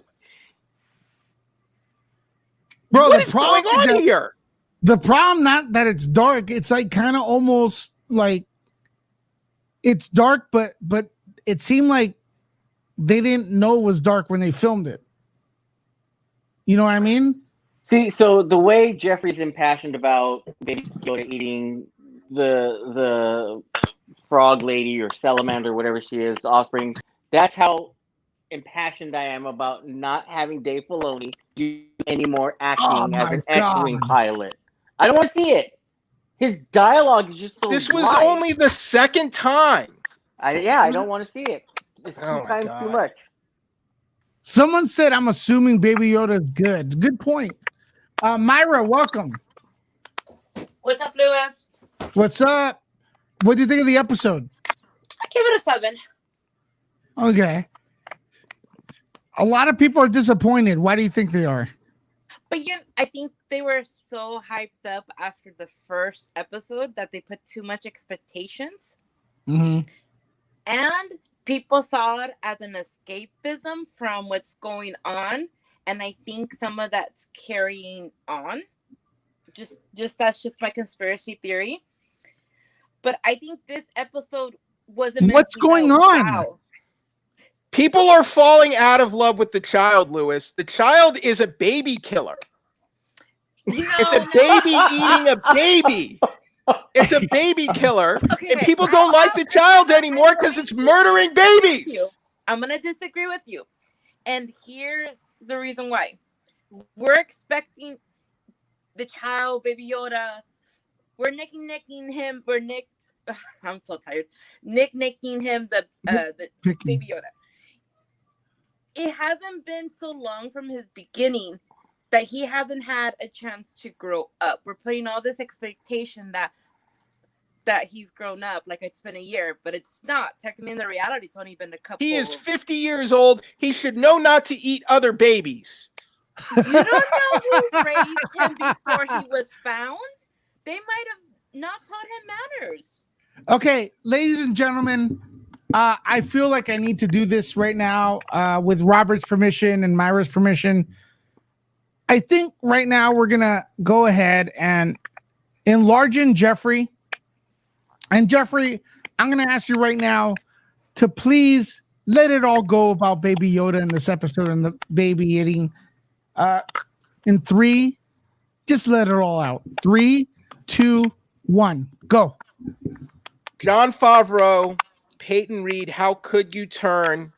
bro, what is going on here? The problem, not that it's dark, it's like kind of almost like it's dark, but it seemed like they didn't know it was dark when they filmed it. You know what I mean? See, so the way Jeffrey's impassioned about Baby Yoda eating the frog lady or salamander, whatever she is, offspring, that's how impassioned I am about not having Dave Filoni do any more Oh acting as my an god. X-Wing pilot. I don't want to see it. His dialogue is just so This was dry. only the second time. I don't want to see it. It's Oh two my times too God. much. Someone said I'm assuming Baby Yoda is good. Good point. Myra, welcome. What's up, Lewis? What's up? What do you think of the episode? I give it a 7. Okay. A lot of people are disappointed. Why do you think they are? But I think they were so hyped up after the first episode that they put too much expectations. Mm-hmm. And people saw it as an escapism from what's going on. And I think some of that's carrying on. Just that's just my conspiracy theory. But I think this episode wasn't meant What's to be going that, on? wow. People are falling out of love with the child, Lewis. The child is a baby killer. It's a baby eating a baby. It's a baby killer. Okay, and people don't like the child anymore because it's murdering babies. I'm going to disagree with you. And here's the reason why. We're expecting the child, Baby Yoda. We're nicking him. I'm so tired. Nicking him the Baby Yoda. It hasn't been so long from his beginning that he hasn't had a chance to grow up. We're putting all this expectation that he's grown up, like it's been a year, but it's not. Technically, in the reality, it's only been a couple. He is 50 years old. He should know not to eat other babies. You don't know who raised him before he was found? They might have not taught him manners. Okay, ladies and gentlemen, I feel like I need to do this right now with Robert's permission and Myra's permission. I think right now we're going to go ahead and enlarge in Jeffrey. And Jeffrey, I'm going to ask you right now to please let it all go about Baby Yoda in this episode and the baby eating. In 3, just let it all out. 3, 2, 1, go. Jon Favreau, Peyton Reed, how could you turn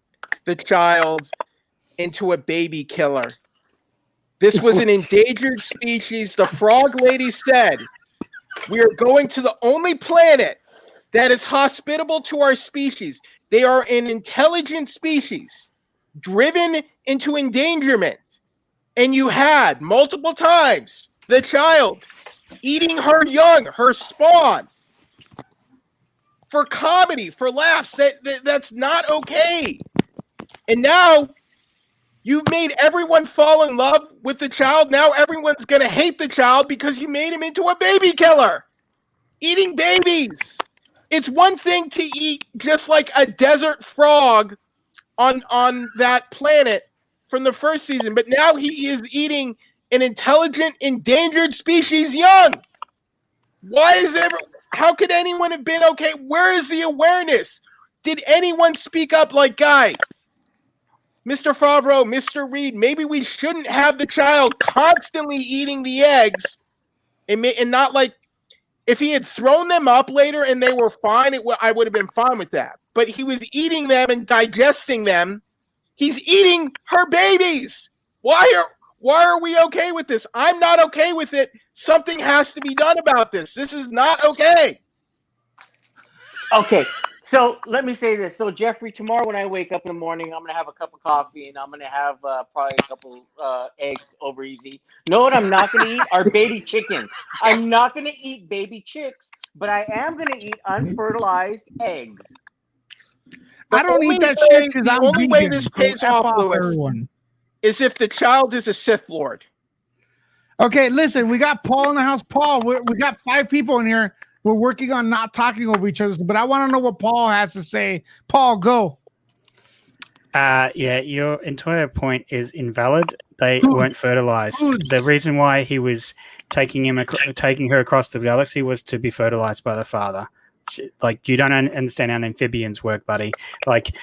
the child into a baby killer? This was an endangered species. The frog lady said, we are going to the only planet that is hospitable to our species. They are an intelligent species driven into endangerment. And you had multiple times the child eating her young, her spawn, for comedy, for laughs. That's not okay. And now you've made everyone fall in love with the child. Now everyone's going to hate the child because you made him into a baby killer. Eating babies. It's one thing to eat just like a desert frog on that planet from the first season, but now he is eating an intelligent, endangered species young. How could anyone have been okay? Where is the awareness? Did anyone speak up like, guy, Mr. Favreau, Mr. Reed, maybe we shouldn't have the child constantly eating the eggs and not like, if he had thrown them up later and they were fine, I would have been fine with that. But he was eating them and digesting them. He's eating her babies. Why are we okay with this? I'm not okay with it. Something has to be done about this. This is not okay. Okay, so let me say this. So Jeffrey, tomorrow when I wake up in the morning, I'm gonna have a cup of coffee and I'm gonna have probably a couple eggs over easy. Know what I'm not gonna eat are baby chickens. I'm not gonna eat baby chicks, but I am gonna eat unfertilized eggs. I don't eat that shit because I'm only vegan. way this pays F off, Lewis, everyone. is if the child is a Sith Lord. Okay, listen, we got Paul in the house. Paul, we got 5 people in here. We're working on not talking over each other, but I want to know what Paul has to say. Paul, go. Yeah, your entire point is invalid. They weren't fertilized. The reason why he was taking her across the galaxy was to be fertilized by the father. Like, you don't understand how amphibians work, buddy. Like,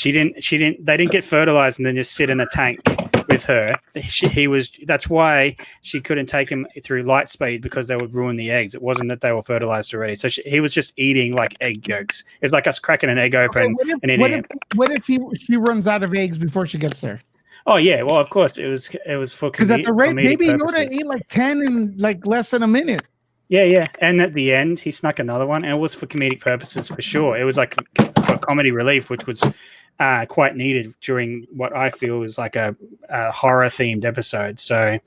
they didn't get fertilized and then just sit in a tank with her. That's why she couldn't take him through light speed, because they would ruin the eggs. It wasn't that they were fertilized already. So he was just eating like egg yolks. It's like us cracking an egg open and eating it. What if she runs out of eggs before she gets there? Oh yeah, well of course it was for because at the rate Baby purposes. Yoda ate like 10 in like less than a minute. Yeah, and at the end he snuck another one, and it was for comedic purposes for sure. It was like for comedy relief, which was quite needed during what I feel is like a horror themed episode. So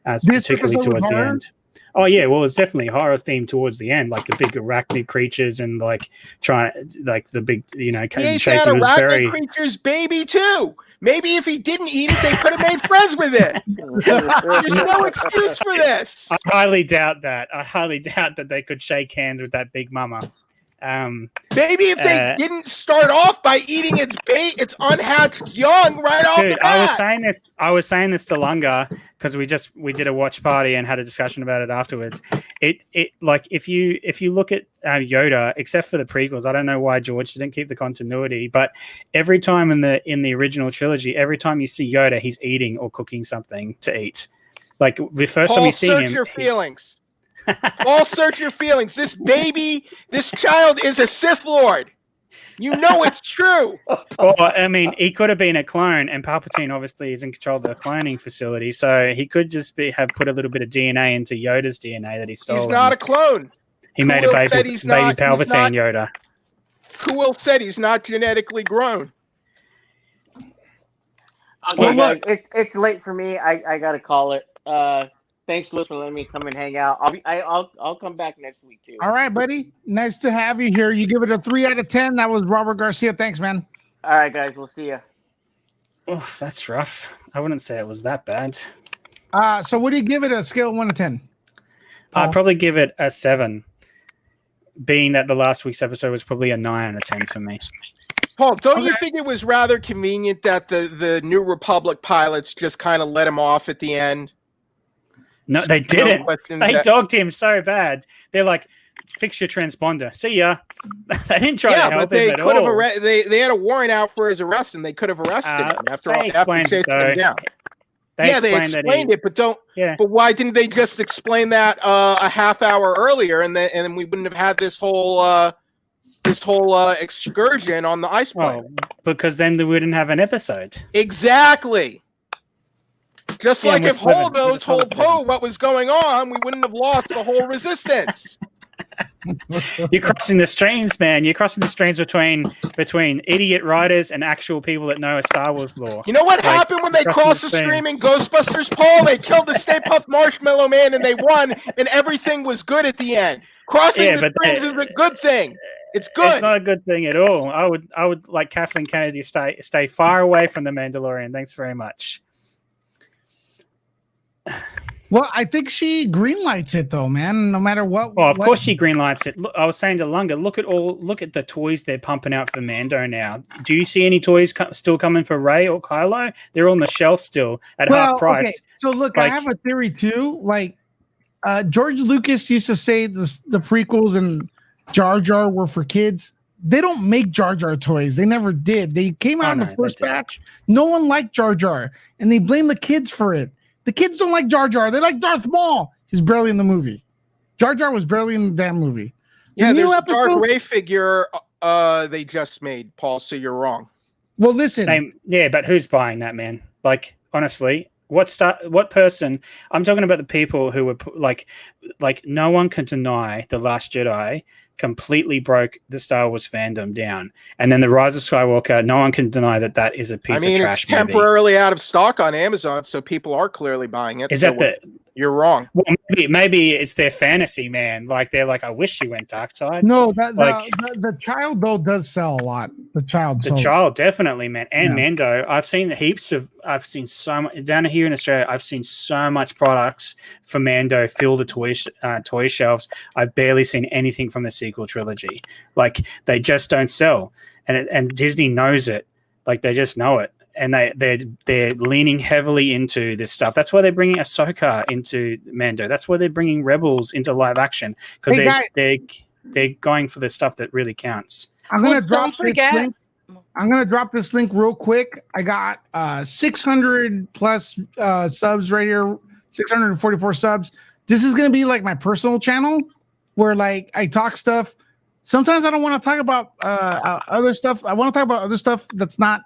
particularly towards the end. Oh yeah, well it's definitely horror themed towards the end, like the big arachnid creatures and like the big he ate that arachnid creature's baby too. Maybe if he didn't eat it, they could have made friends with it. There's no excuse for this. I highly doubt that. I highly doubt that they could shake hands with that big mama. Maybe if they didn't start off by eating its unhatched young right off the bat. I was saying this to Lunga because we did a watch party and had a discussion about it afterwards. It like if you look at Yoda, except for the prequels, I don't know why George didn't keep the continuity, but every time in the original trilogy, every time you see Yoda, he's eating or cooking something to eat. Like the first time you see him, your feelings. All search your feelings. This child is a Sith Lord. You know it's true. Well, I mean, he could have been a clone, and Palpatine obviously is in control of the cloning facility, so he could just have put a little bit of DNA into Yoda's DNA that he stole. He's not a clone. He made a baby Palpatine Yoda. Kuil said he's not genetically grown. Okay, guys, it's late for me. I gotta call it. Thanks, Louis, for letting me come and hang out. I'll come back next week too. All right, buddy. Nice to have you here. You give it a 3 out of 10. That was Robert Garcia. Thanks, man. All right, guys. We'll see you. Oh, that's rough. I wouldn't say it was that bad. So what do you give it a scale of 1 to 10? I'd probably give it a 7, being that the last week's episode was probably a 9 out of 10 for me. Paul, don't you think it was rather convenient that the New Republic pilots just kind of let him off at the end? No, they didn't. They dogged him so bad. They're like, fix your transponder. See ya. They didn't try to help him at all. They had a warrant out for his arrest, and they could have arrested him after chasing him down. They explained it, but why didn't they just explain that a half hour earlier, and then we wouldn't have had this whole excursion on the ice planet? Well, because then we wouldn't have an episode. Exactly. Just like if Holdo told Poe what was going on, we wouldn't have lost the whole resistance. You're crossing the streams, man. You're crossing the streams between idiot writers and actual people that know Star Wars lore. You know what happened when they crossed the stream in Ghostbusters, Paul? They killed the Stay Puft Marshmallow Man and they won, and everything was good at the end. Crossing the streams is a good thing. It's good. It's not a good thing at all. I would like Kathleen Kennedy stay far away from the Mandalorian. Thanks very much. Well, I think she greenlights it though, man. No matter what. Well, of course she greenlights it. Look, I was saying to Lunga, look at the toys they're pumping out for Mando now. Do you see any toys still coming for Rey or Kylo? They're on the shelf still at half price. Okay. So look, I have a theory too. Like George Lucas used to say the prequels and Jar Jar were for kids. They don't make Jar Jar toys. They never did. They came out in the first batch. No one liked Jar Jar, and they blame the kids for it. The kids don't like Jar Jar. They like Darth Maul. He's barely in the movie. Jar Jar was barely in the damn movie. Yeah, there's a Darth Ray figure they just made, Paul, so you're wrong. Well, listen. But who's buying that, man? Like, honestly, what person? I'm talking about the people who were like no one can deny The Last Jedi completely broke the Star Wars fandom down, and then The Rise of Skywalker, no one can deny that is a piece of trash. It's temporarily out of stock on Amazon, so people are clearly buying it. You're wrong. Well, maybe it's their fantasy, man. Like they're like, I wish you went dark side. No, the child though does sell a lot. The child definitely, man. And Mando, I've seen so much down here in Australia. I've seen so much products for Mando fill the toy shelves. I've barely seen anything from the sequel trilogy. Like they just don't sell, and Disney knows it. Like they just know it. And they're leaning heavily into this stuff. That's why they're bringing Ahsoka into Mando. That's why they're bringing Rebels into live action, because they're going for the stuff that really counts. I'm gonna drop I'm gonna drop this link real quick. I got 600 plus subs right here, 644 subs. This is gonna be like my personal channel where like I talk stuff. Sometimes I don't want to talk about other stuff. I want to talk about other stuff that's not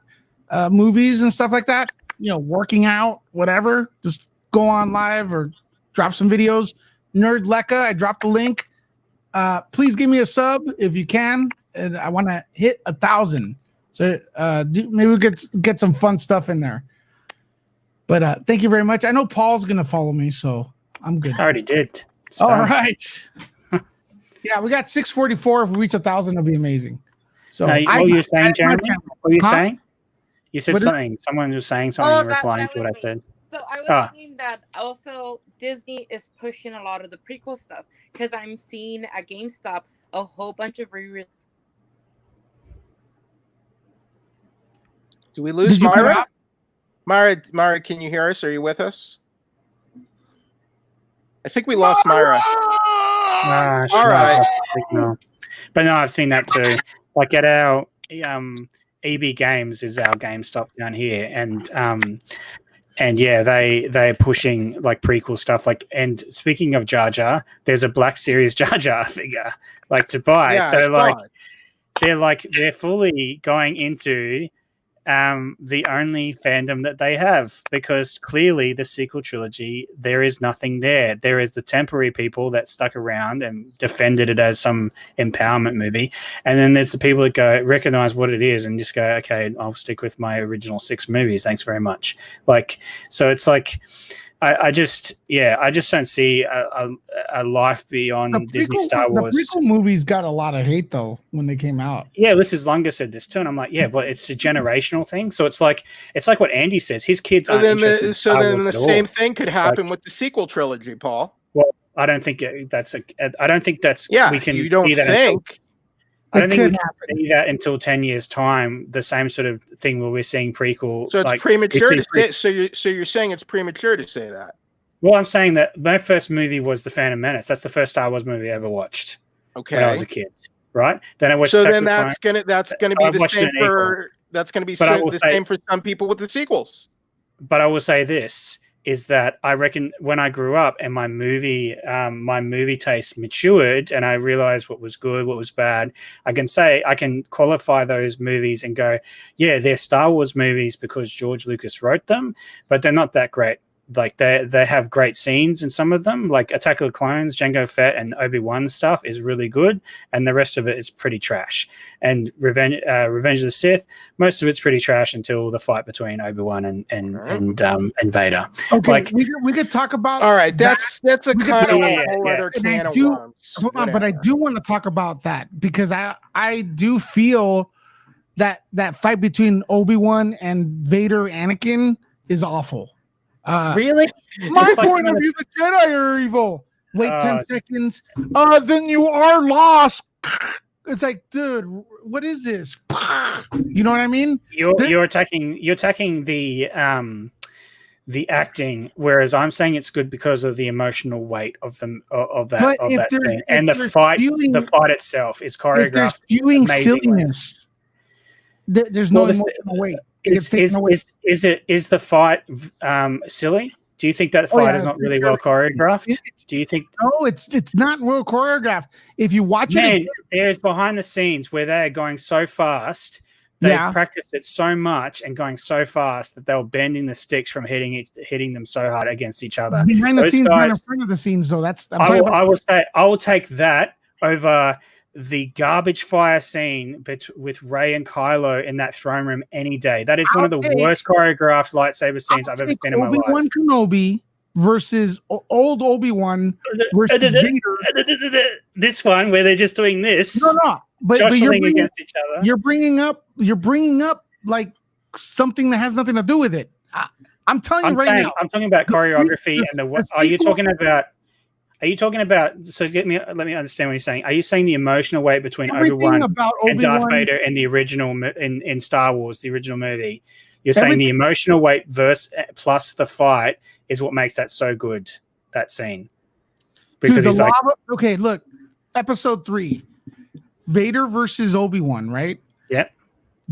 movies and stuff like that. You know, working out, whatever. Just go on live or drop some videos. Nerd Lecca, I dropped the link. Please give me a sub if you can. And I want to hit 1,000. So maybe we get some fun stuff in there. But thank you very much. I know Paul's gonna follow me, so I'm good. I already did. All right. Yeah, we got 644. If we reach 1,000, it'll be amazing. So what were you saying, Jeremy? What were you Huh? saying? You said something. Someone was saying something replying to what I said. So I was thinking that also Disney is pushing a lot of the prequel stuff because I'm seeing at GameStop a whole bunch of re-releases. Do we lose Myra? Myra, can you hear us? Are you with us? I think we lost Myra. All right. But no, I've seen that too. Like at our EB Games is our GameStop down here, and yeah, they're pushing like prequel stuff. Like, and speaking of Jar Jar, there's a Black Series Jar Jar figure like to buy. Yeah, so they're fully going into the only fandom that they have, because clearly the sequel trilogy, there is nothing there. There is the temporary people that stuck around and defended it as some empowerment movie, and then there's the people that go recognize what it is and just go, okay, I'll stick with my original 6 movies, thanks very much. Like, so it's like I just don't see a life beyond Disney Star Wars. The prequel movies got a lot of hate though when they came out. Yeah, this is Lunga said this too, and I'm like, yeah, but it's a generational thing. So it's like what Andy says. His kids aren't interested in Star Wars the same thing could happen with the sequel trilogy, Paul. Well, I don't think that's. Yeah, we can. You don't think? I don't think we can see that until 10 years' time. The same sort of thing where we're seeing prequel. So it's premature to say. So you're saying it's premature to say that? Well, I'm saying that my first movie was The Phantom Menace. That's the first Star Wars movie I ever watched. Okay. When I was a kid, right? Then I watched. So then that's gonna be the same for the same for some people with the sequels. But I will say this is that I reckon when I grew up and my movie taste matured and I realized what was good, what was bad, I can qualify those movies and go, yeah, they're Star Wars movies because George Lucas wrote them, but they're not that great. Like they have great scenes in some of them, like Attack of the Clones, Jango Fett, and Obi-Wan stuff is really good, and the rest of it is pretty trash. And Revenge of the Sith, most of it's pretty trash until the fight between Obi-Wan and Vader. Okay, like, we could talk about. All right, that's a kind of a whole other can of worms. Hold on, but I do want to talk about that because I do feel that fight between Obi-Wan and Vader, Anakin, is awful. Really? My point of view, the Jedi are evil. Wait 10 seconds. Then you are lost. It's like, dude, what is this? You know what I mean? You're attacking the acting, whereas I'm saying it's good because of the emotional weight of that scene. And the fight itself is choreographed. If there's spewing silliness, there's no emotional weight. Is the fight silly? Do you think that fight is not really well choreographed? Do you think? No, it's not well choreographed. If you watch it, there's behind the scenes where they're going so fast. They practiced it so much and going so fast that they were bending the sticks from hitting them so hard against each other. Behind the scenes, not in front of the scenes, though. I will take that over the garbage fire scene with Rey and Kylo in that throne room any day. That is one of the worst choreographed lightsaber scenes I've ever seen in my life. Obi-Wan Kenobi versus old Obi-Wan versus Vader. This one where they're just doing this. No. But you're against each other. You're bringing up like something that has nothing to do with it. I'm telling you now. I'm talking about choreography and Are you talking about? So let me understand what you're saying. Are you saying the emotional weight between Obi-Wan and Darth Vader in the original in Star Wars, the original movie? You're saying the emotional weight plus the fight is what makes that so good, that scene. Because okay, look, Episode 3, Vader versus Obi-Wan, right? Yeah.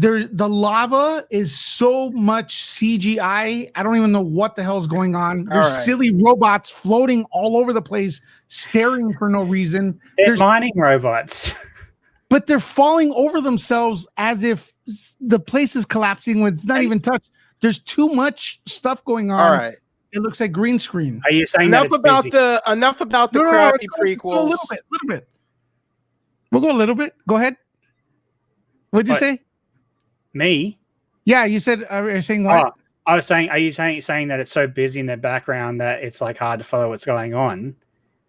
the lava is so much CGI. I don't even know what the hell is going on. There's silly robots floating all over the place, staring for no reason. They're mining robots. But they're falling over themselves as if the place is collapsing when it's not even touched. There's too much stuff going on. All right. It looks like green screen. Are you saying enough that about the crappy prequels? Go a little bit. We'll go a little bit. Go ahead. What'd you say? Me? Yeah, you said. Are you saying what? I was saying. Are you saying that it's so busy in the background that it's like hard to follow what's going on?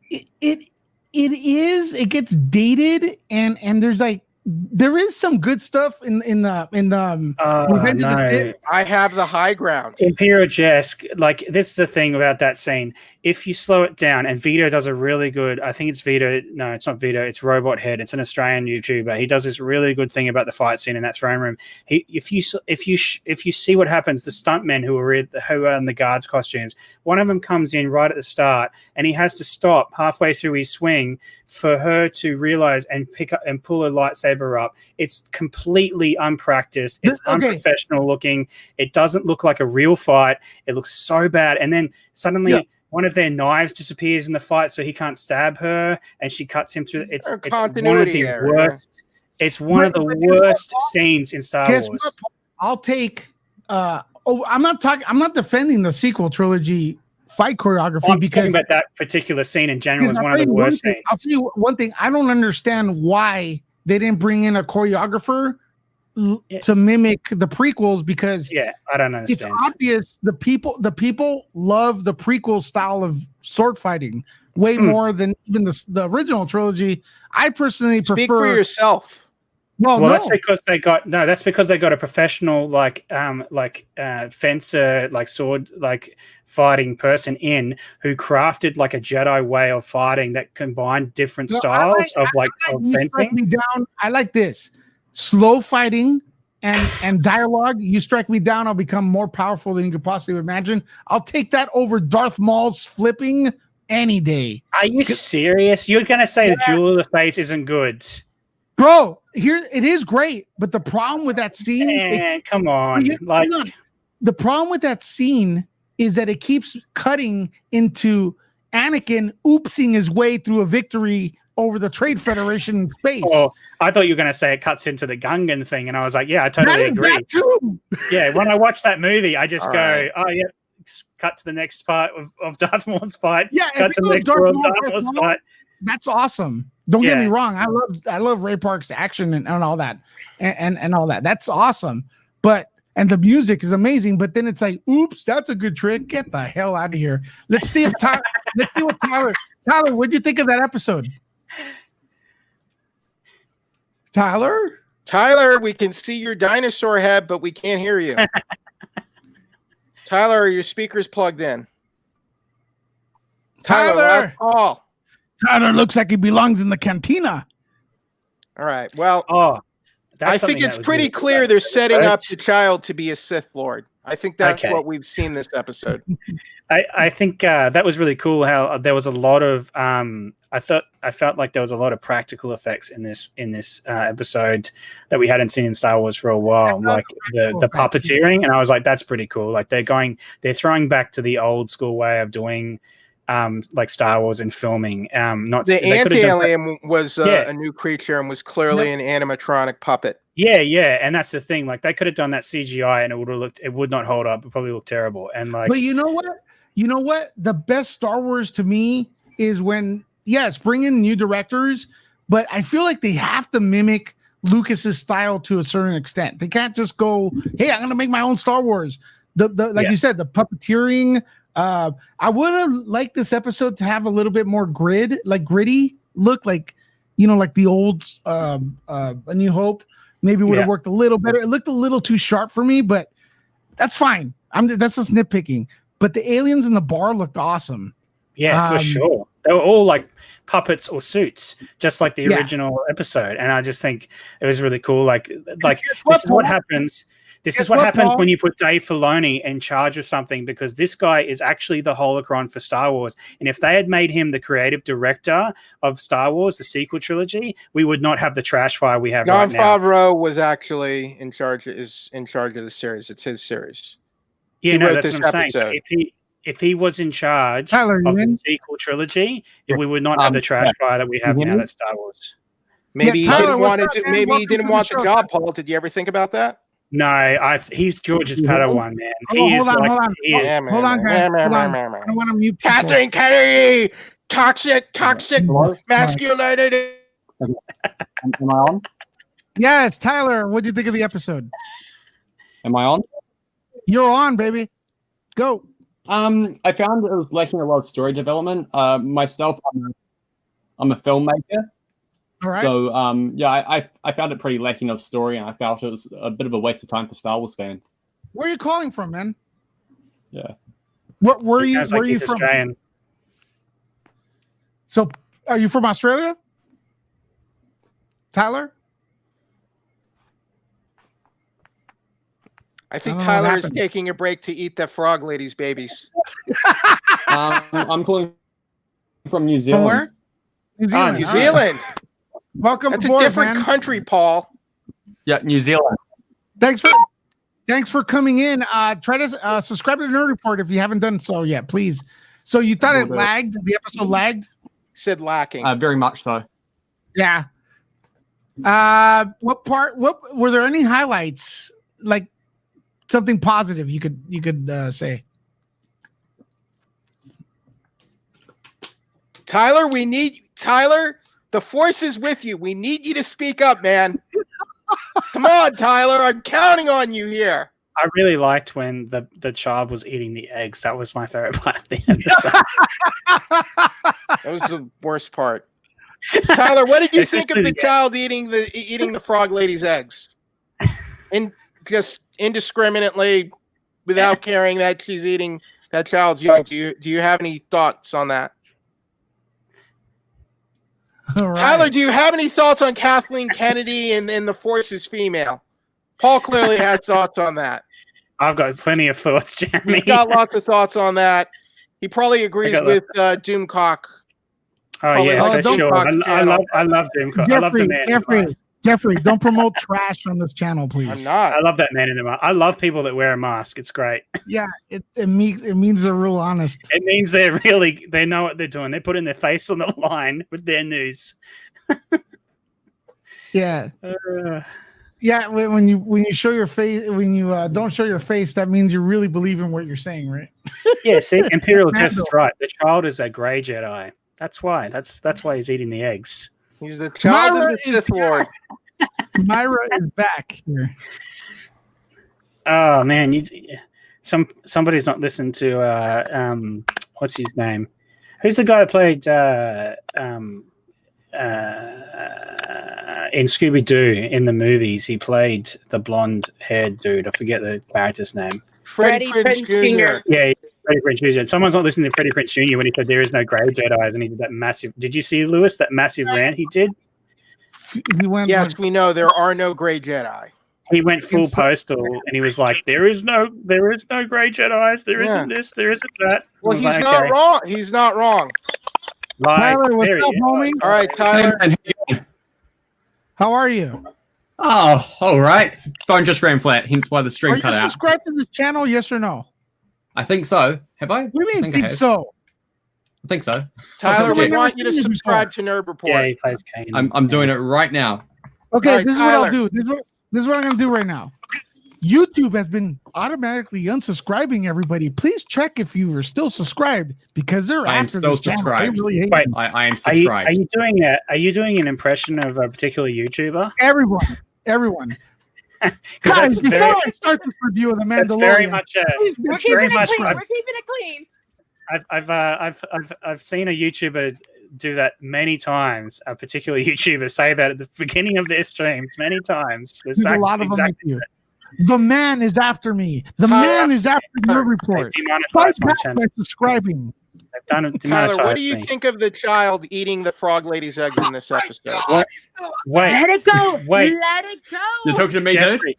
It is. It gets dated, and there's like there is some good stuff in the Revenge of the Sith. I have the high ground. Imperial Jesk, like this is the thing about that scene. If you slow it down, and Vito does a really good, I think it's Vito. No, it's not Vito. It's Robot Head. It's an Australian YouTuber. He does this really good thing about the fight scene in that throne room. If you see what happens, the stuntmen who are in the guards' costumes, one of them comes in right at the start, and he has to stop halfway through his swing for her to realize and pick up and pull a lightsaber up. It's completely unpracticed. It's unprofessional looking. It doesn't look like a real fight. It looks so bad. And then suddenly one of their knives disappears in the fight, so he can't stab her, and she cuts him through. It's one of the worst. It's one of the worst scenes in Star Wars. What? I'll take. I'm not defending the sequel trilogy fight choreography because talking about that particular scene in general is one of the worst scenes. I'll tell you one thing. I don't understand why they didn't bring in a choreographer to mimic the prequels, because I don't understand. It's obvious the people love the prequel style of sword fighting way more than even the original trilogy. I personally prefer. Speak for yourself. Well, that's because they got a professional fencer, like sword, like fighting person in who crafted like a Jedi way of fighting that combined different styles of fencing. I like this slow fighting and dialogue. You strike me down, I'll become more powerful than you could possibly imagine. I'll take that over Darth Maul's flipping any day. Are you serious? You're gonna say the Duel of the Fates isn't good? Bro, here it is great, but the problem with that scene, come on. The problem with that scene is that it keeps cutting into Anakin oopsing his way through a victory over the Trade Federation in space. Oh, I thought you were going to say it cuts into the Gungan thing, and I was like, yeah, I totally agree. That too. Yeah, when I watch that movie, I just oh yeah, cut to the next part of Darth Maul's fight. Yeah, cut to the next part of Darth Maul's fight. That's awesome. Don't get me wrong. I love Ray Park's action and all that, and all that. That's awesome. And the music is amazing. But then it's like, oops, that's a good trick. Get the hell out of here. Let's see what Tyler. Tyler, what'd you think of that episode? Tyler, we can see your dinosaur head, but we can't hear you. Tyler, are your speakers plugged in? Tyler, Tyler looks like he belongs in the cantina. All right. Well, I think it's pretty clear they're setting up the child to be a Sith Lord. I think that's what we've seen this episode. I think that was really cool. How there was a lot of I felt like there was a lot of practical effects in this episode that we hadn't seen in Star Wars for a while, like the puppeteering, and I was like, that's pretty cool. Like they're throwing back to the old school way of doing like Star Wars and filming. Not the anti-alien was a new creature and was clearly an animatronic puppet. Yeah, and that's the thing. Like they could have done that CGI and it would not hold up. It probably looked terrible. And like, but you know what? The best Star Wars to me is when it's bringing new directors, but I feel like they have to mimic Lucas's style to a certain extent. They can't just go, "Hey, I'm going to make my own Star Wars." You said, the puppeteering. I would have liked this episode to have a little bit more gritty look, like the old A New Hope. Maybe would have worked a little better. It looked a little too sharp for me, but that's fine. That's just nitpicking. But the aliens in the bar looked awesome. Yeah, for sure. They were all like puppets or suits, just like the original episode. And I just think it was really cool. Like this is what happens. This Guess is what what, happens Paul? when you put Dave Filoni in charge of something, because this guy is actually the holocron for Star Wars. And if they had made him the creative director of Star Wars, the sequel trilogy, we would not have the trash fire we have right Jon now. Favreau was actually in charge of the series. It's his series. Yeah, He no, wrote that's this what I'm saying. But episode. if he was in charge Tyler, you of the in? sequel trilogy, we would not have the trash fire that we have now. That's Star Wars. Maybe Yeah, Tyler, he didn't what's want up, to. man? Maybe he Welcome didn't to the want the show, job, Paul. Did you ever think about that? No, he's George's Padawan, man. Hold on. Hold on, he is. hold on, guys. Hold on. I don't want to mute people. Catherine Kennedy, toxic masculinity. Am I on? Yes, Tyler, what do you think of the episode? Am I on? You're on, baby. Go. I found it was lacking a lot of story development. Myself, I'm a filmmaker, All right. so I found it pretty lacking of story, and I felt it was a bit of a waste of time for Star Wars fans. Where are you calling from, man? Yeah. Where are He you? sounds Where like are you he's from? Australian. So, are you from Australia, Tyler? I think I don't know what Tyler is happened. taking a break to eat the frog lady's babies. I'm calling from New Zealand. From where? New Zealand. New All right. Zealand. Welcome That's a aboard, different man. country, Paul. Yeah, New Zealand. Thanks for coming in. Try to subscribe to the Nerd Report if you haven't done so yet, please. So you thought it lagged? The episode lagged? Said lacking. Very much so. Yeah. What were there any highlights? Like something positive you could say? Tyler, the force is with you. We need you to speak up, man. Come on, Tyler. I'm counting on you here. I really liked when the child was eating the eggs. That was my favorite part of the episode. That was the worst part. Tyler, what did you think of the child eating the frog lady's eggs? And just indiscriminately, without caring that she's eating that child's young. Do you have any thoughts on that? All right. Tyler, do you have any thoughts on Kathleen Kennedy and the force is female? Paul clearly has thoughts on that. I've got plenty of thoughts, Jeremy. He's got lots of thoughts on that. He probably agrees with Doomcock. Oh yeah, for sure. I love Doomcock. I love the man. Jeffrey, don't promote trash on this channel, please. I'm not. I love that man in the mask. I love people that wear a mask. It's great. Yeah, it means they're real honest. It means they know what they're doing. They're putting their face on the line with their news. Yeah. Yeah, when you show your face, when you don't show your face, that means you really believe in what you're saying, right? Yeah, see, Imperial Test is right. The child is a grey Jedi. That's why. That's why he's eating the eggs. He's the child of the Sith Lord. Myra is back here. Oh man, somebody's not listened to what's his name? Who's the guy that played in Scooby Doo in the movies? He played the blonde-haired dude. I forget the character's name. Freddie Prinze Jr. Yeah, Freddie Prinze Jr. Someone's not listening to Freddie Prinze Jr. when he said there is no grey Jedi's, and he did that massive. Did you see, Lewis, that massive rant he did? He went. Yes, we know there are no grey Jedi. He went full postal, and he was like, "There is no grey Jedi's. There isn't this. There isn't that." Well, he's not wrong. He's not wrong. Right. Tyler, what's up, homie? All right, Tyler. How are you? Oh, all right. Phone just ran flat, hence why the stream Are cut you out. subscribed to this channel? Yes or no? I think so. Have I? What do you mean? I Think so? I think so. Tyler, we Okay. want you to subscribe to Nerd Report. Yeah, he plays Kane. I'm doing it right now. Okay, All right, this is Tyler. what I'll do. This is what I'm going to do right now. YouTube has been automatically unsubscribing everybody. Please check if you are still subscribed because they're I am after still this channel. They subscribed. really hate Wait. me. I am Are subscribed. you doing an impression of a particular YouTuber? Everyone. 'Cause Guys, that's before very- I start this review of the That's Mandalorian, very much. please We're consider keeping it clean. subscribing. We're keeping it clean. I've seen a YouTuber do that many times. A particular YouTuber say that at the beginning of their streams many times. There's a lot of them like you. The man is after me. The man is after your report. They've Fight demonetized my back channel. by subscribing. They've done it. Tyler, what demonetized do you me. think of the child eating the frog lady's eggs in this episode? Wait, Let it go. Wait. Let it go. You're talking to me, Jeffrey,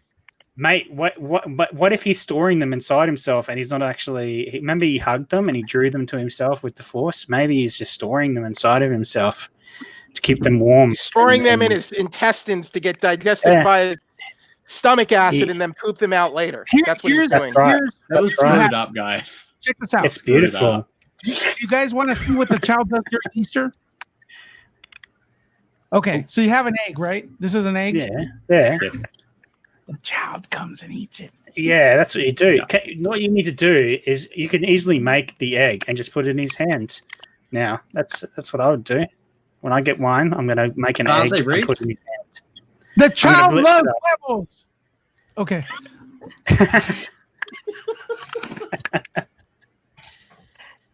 Mate, what if he's storing them inside himself and he's not actually? Remember, he hugged them and he drew them to himself with the Force. Maybe he's just storing them inside of himself to keep them warm. Storing them in his intestines to get digested by his stomach acid and then poop them out later. That's what he's doing. That was screwed up, guys. Check this out. It's beautiful. You guys want to see what the child does during Easter? Okay, so you have an egg, right? This is an egg? Yeah. Yes. The child comes and eats it. Yeah, that's what you do. What you need to do is you can easily make the egg and just put it in his hand. Now, that's what I would do. When I get wine, I'm going to make an egg and put it in his hand. The child loves huevos. Okay.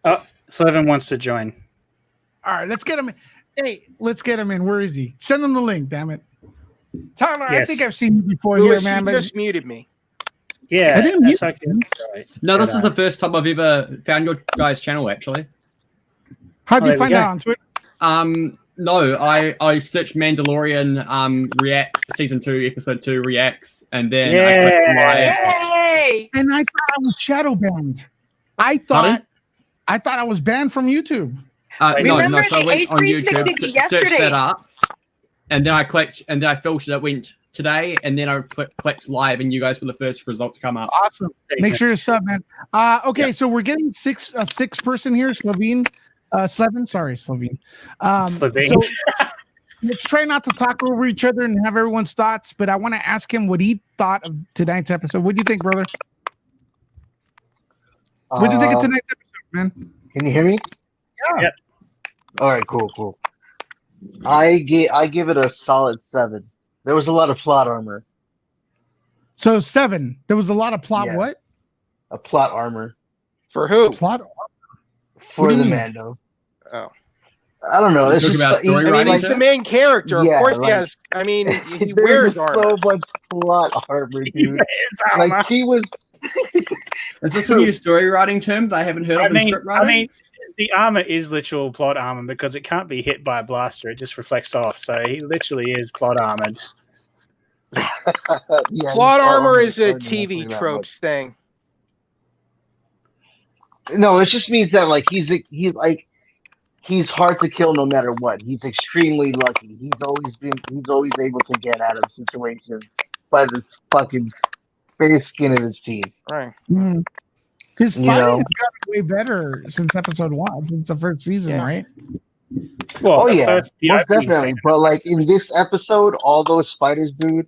Oh, Slevin wants to join. All right, let's get him in. Hey, let's get him in. Where is he? Send him the link, damn it. Tyler, I think I've seen you before Louis, here, man. You just muted me. Yeah, I didn't mute right. No, this is the first time I've ever found your guys' channel, actually. How'd you find out on Twitter? No, I searched Mandalorian React Season 2, Episode 2 Reacts, and then I clicked Yay! And I thought I was shadow banned. I thought I was banned from YouTube. No, so I went the on A3 YouTube, predicted searched yesterday. that up, and then I clicked, and then I filtered it, went today, and then I clicked live, and you guys were the first result to come up. Awesome. Make sure to sub, man. Okay, so we're getting a six person here, Slevin. Slevin. So let's try not to talk over each other and have everyone's thoughts, but I want to ask him what he thought of tonight's episode. What do you think, brother? What do you think of tonight's episode, man? Can you hear me? Yeah. Yep. All right, cool. I give it a solid 7. There was a lot of plot armor. So 7. There was a lot of plot. Yeah. What? A plot armor For who? Plot armor. for do you the mean? Mando. Oh. I don't know. It's Talking just about story I mean, writing, he's sir? the main character. Yeah, of course, like- he has. I mean, he there's wears just armor. so much plot armor, dude. Like he was. Is this a new story writing term that I haven't heard of in script writing? The armor is literal plot armor because it can't be hit by a blaster. It just reflects off. So he literally is plot armored. Yeah, Plot armor is a hard to TV that tropes thing. much. No, it just means that like he's hard to kill no matter what. He's extremely lucky. He's always able to get out of situations by this fucking bare skin of his teeth. Right. Mm. His You fighting know? has gotten way better since episode 1, since the first season, Yeah. right? Well, Oh the yeah, first- the most opening definitely. scene- But like in this episode, all those spiders, dude.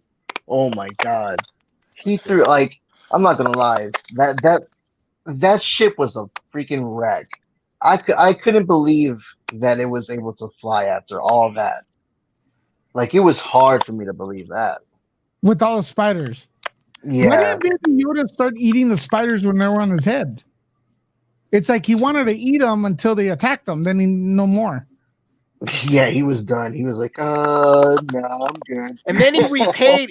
Oh my god, he threw like I'm not gonna lie, that ship was a freaking wreck. I couldn't believe that it was able to fly after all that. Like it was hard for me to believe that. With all the spiders. Yeah, Why did Baby Yoda start eating the spiders when they were on his head? It's like he wanted to eat them until they attacked him. Then he no more. yeah, he was done. He was like, no, I'm good. And then he repaid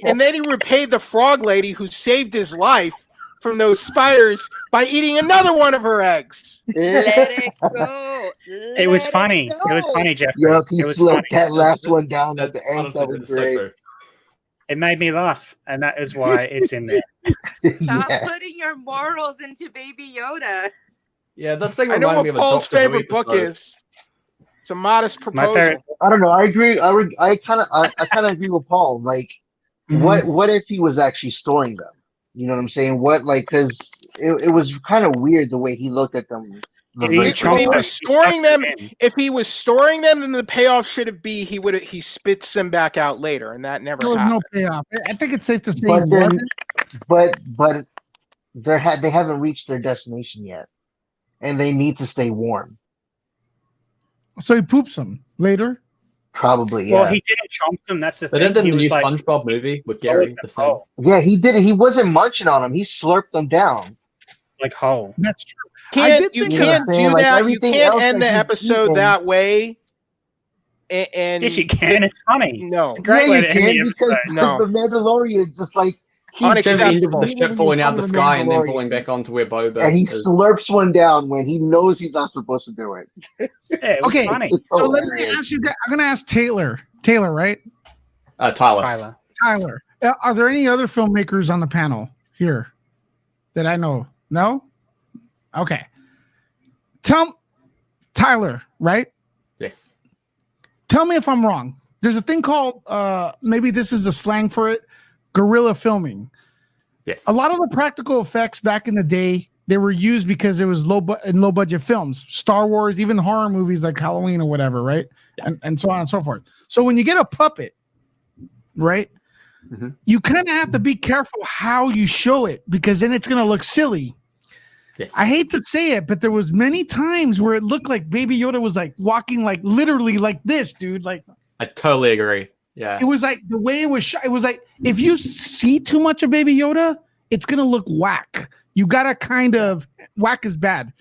the frog lady who saved his life from those spiders by eating another one of her eggs. Let it go. It was funny. It was funny, Jeffrey. Yup, he It was slurped funny. that last one down at the end. Honestly, That was that's so great. true. It made me laugh, and that is why it's in there. Stop Yeah. putting your morals into Baby Yoda. Yeah, this thing I know reminded what me of a Paul's Doctor Who favorite book episode. is. It's a modest My proposal. favorite. I don't know. I agree. I kind of agree with Paul. Like, what if he was actually storing them? You know what I'm saying? What like because it was kind of weird the way he looked at them. the He very If chunked he first them. was time. storing them, in. if he was storing them, then the payoff should be he spits them back out later, and that never There was happened. no payoff. I think it's safe to say But it then- wasn't. but they haven't reached their destination yet, and they need to stay warm. So he poops them later. Probably, yeah. Well, he didn't chomp them. That's the They thing. did He the was new like, SpongeBob movie with Gary. The same. whole, Yeah, he did it. He wasn't munching on them. He slurped them down. like whole. That's true. I did You think can't of- do Like, that. You everything can't else end that the he's episode eating- that way. And Yes, you can. It's funny. No, It's a great yeah, way you to end the can because episode. No. the Mandalorian just like It's the end of Unacceptable. the ship falling out of the sky and then falling back onto where Boba and he is. slurps one down when he knows he's not supposed to do it. Yeah, it was Okay. funny. It's So let me hilarious. ask you. I'm gonna ask Taylor. Taylor, right? Tyler. Tyler. Tyler. Are there any other filmmakers on the panel here that I know? No? Okay. Tyler, right? Yes. Tell me if I'm wrong. There's a thing called, maybe this is the slang for it, guerrilla filming. Yes. A lot of the practical effects back in the day, they were used because it was low budget films, Star Wars, even horror movies like Halloween or whatever, right? Yeah. And so on and so forth. So when you get a puppet, right, you kind of have to be careful how you show it because then it's going to look silly. Yes. I hate to say it, but there was many times where it looked like Baby Yoda was like walking like literally like this, dude. Like I totally agree. Yeah. It was like the way it was shot. It was like if you see too much of Baby Yoda, it's gonna look whack. You gotta kind of whack is bad.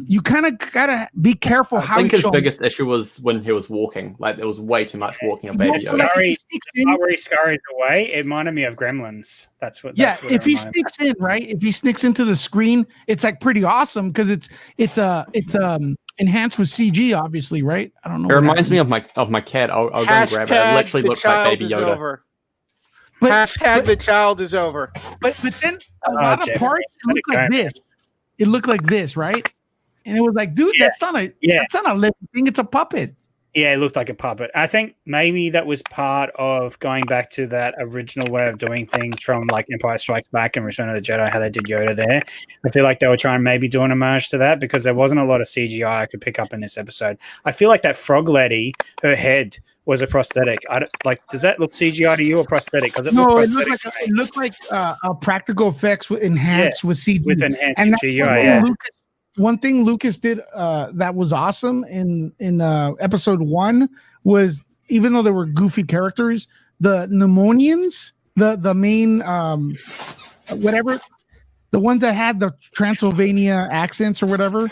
You kind of gotta be careful how. I think his biggest issue was when he was walking. Like there was way too much walking of Baby Yoda. Where he scurries away, it reminded me of Gremlins. That's what. Yeah, if he sneaks in, right? If he sneaks into the screen, it's like pretty awesome because it's enhanced with CG, obviously, right? I don't know. It reminds me of my cat. I'll go and grab it. It literally looks like Baby Yoda. But, hashtag the child is over. But then a lot of parts it looked like this. It looked like this, right? And it was like, dude, that's not a living thing. It's a puppet. Yeah, it looked like a puppet. I think maybe that was part of going back to that original way of doing things from like Empire Strikes Back and Return of the Jedi, how they did Yoda there. I feel like they were trying maybe do an homage to that because there wasn't a lot of CGI I could pick up in this episode. I feel like that frog lady, her head was a prosthetic. Does that look CGI to you or prosthetic? Because it looked like a practical effects enhanced with CGI. With enhanced CGI, one thing Lucas did that was awesome in episode 1 was even though there were goofy characters, the Pneumonians, the main whatever, the ones that had the Transylvania accents or whatever,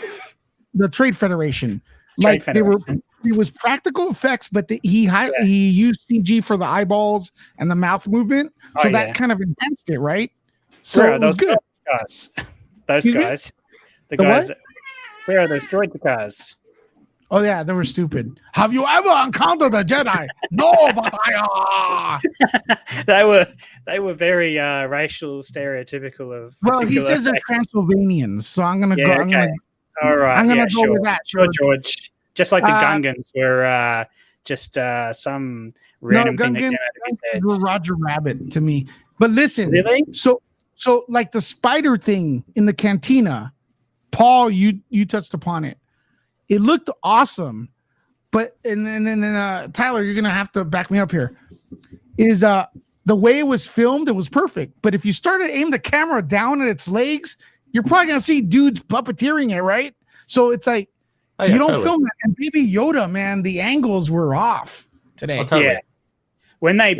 the Trade Federation, it was practical effects, but he used CG for the eyeballs and the mouth movement, so that kind of enhanced it, right? So it was good. Those guys. The guys, where are those droid cars? Oh yeah, they were stupid. Have you ever encountered a Jedi? No, but I They were very racial, stereotypical of. Well, he says they're Transylvanians, so I'm gonna go. Okay. All right. I'm gonna go with that. Sure, George. Just like the Gungans were just some random thing that came out of his head. Were Roger Rabbit to me. But listen, really? So like the spider thing in the cantina. Paul, you touched upon it. It looked awesome, but and then Tyler, you're gonna have to back me up here. Is the way it was filmed, it was perfect. But if you start to aim the camera down at its legs, you're probably gonna see dudes puppeteering it, right? So it's like you don't film that. And Baby Yoda, man, the angles were off today. Yeah. When they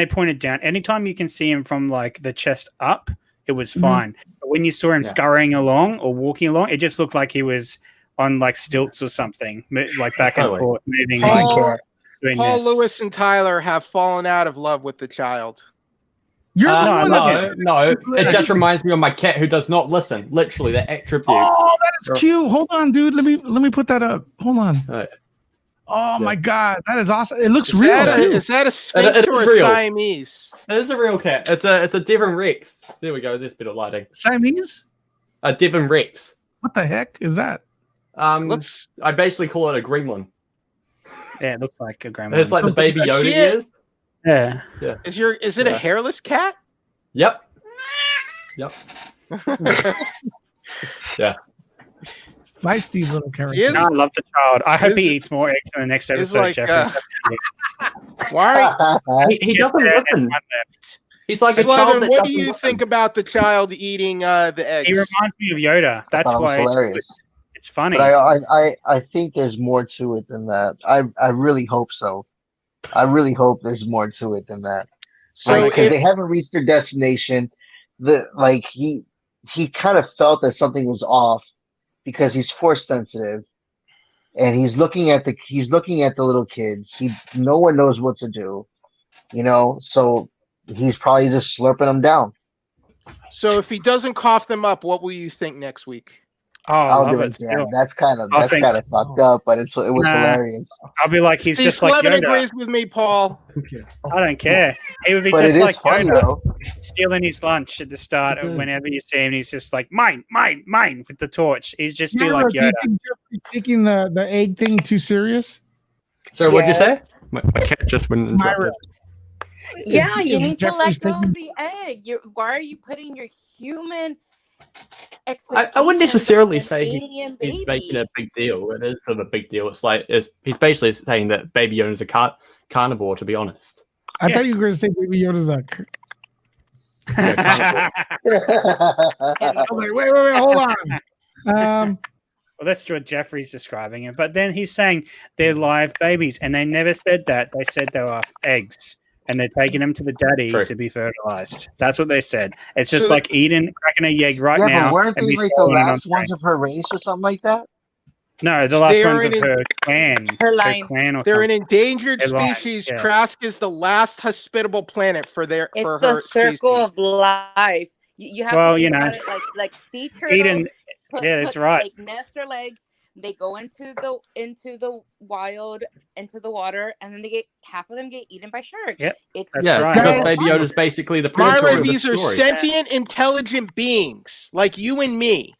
pointed down, anytime you can see him from like the chest up, it was fine. But when you saw him scurrying along or walking along, it just looked like he was on like stilts or something, like back and forth, moving. Paul Lewis and Tyler have fallen out of love with the child. No. It just reminds me of my cat who does not listen. Literally, the attributes. Oh, that is cute. Hold on, dude. Let me put that up. Hold on. Oh my God, that is awesome. It looks real too. Is that a Sphinx or a Siamese? It is a real cat. It's a Devon Rex. There we go. There's a bit of lighting. Siamese? A Devon Rex. What the heck is that? I basically call it a gremlin. Yeah, it looks like a gremlin. It's like the Baby Yoda ears. Yeah. Is it a hairless cat? Yep. Yeah. Feisty little character. I love the child. I hope he eats more eggs in the next episode, like, Jeff. Why? He doesn't listen. He's like a Slevin, child. What do you think about the child eating the eggs? He reminds me of Yoda. That's why it's funny. But I think there's more to it than that. I really hope so. I really hope there's more to it than that. So because they haven't reached their destination, he kind of felt that something was off because he's force sensitive, and he's looking at the little kids. No one knows what to do, So he's probably just slurping them down. So if he doesn't cough them up, what will you think next week? Oh, I I'll love be like, it. yeah, Still. that's kind of I think- fucked up, but it was Nah. hilarious. I'll be like, he's See, just like Slevin Yoda. agrees with me, Paul. I don't care. He would be But just it is like funny Yoda, though. stealing his lunch at the start. Whenever you see him, he's just like, mine, with the torch. He's just be like Do you Yoda. think Jeffrey's taking the egg thing too serious? So what'd you say? Yes. My cat just went and Myra. interrupted. Yeah, If you need to Jeffrey's let go taking- of the egg. Why are you putting your human I wouldn't necessarily expectations on say an alien he's making baby? a big deal. It is sort of a big deal. It's like he's basically saying that Baby Yoda's a carnivore. To be honest, I thought you were going to say Baby Yoda's a. yeah, I was like, wait, hold on. Well, that's what Jeffrey's describing it. But then he's saying they're live babies, and they never said that. They said they were eggs, and they're taking them to the daddy True. to be fertilized. That's what they said. It's just So- like Eden cracking a egg right Yeah, now. but weren't and they be like the swallowing it on last ones screen. of her race or something like that? No, the last They ones are of in- her clan. Her line. Clan or They're an something. endangered They're lying, species. yeah. Trask is the last hospitable planet for It's her the circle species. of life. You have Well, to you think know. about it like sea turtles. Eden, yeah, that's right. Like nest their legs. They go into the wild, into the water, and then half of them get eaten by sharks. Yep, It's that's yeah, right. because Guys- Baby Yoda's basically the predator Myra, of the these are story. sentient, intelligent beings like you and me.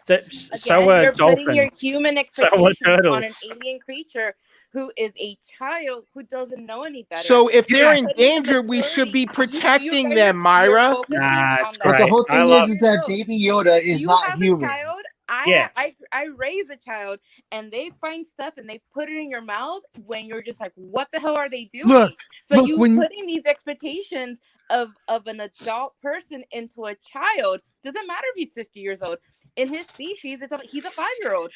So Again, are you're putting your dolphins. human So are expectations on an turtles. alien creature who is a child who doesn't know any better. So if they're Yeah. in Putting the danger, we should be majority- you protecting guys them, are Myra. focusing Nah, on it's the- But the great. whole I thing love is that Baby Yoda is you not have human. a child. Yeah. I raise a child, and they find stuff and they put it in your mouth when you're just like, what the hell are they doing? Look, so look, you when- putting these expectations of an adult person into a child doesn't matter if he's 50 years old. In his species, he's a 5-year-old.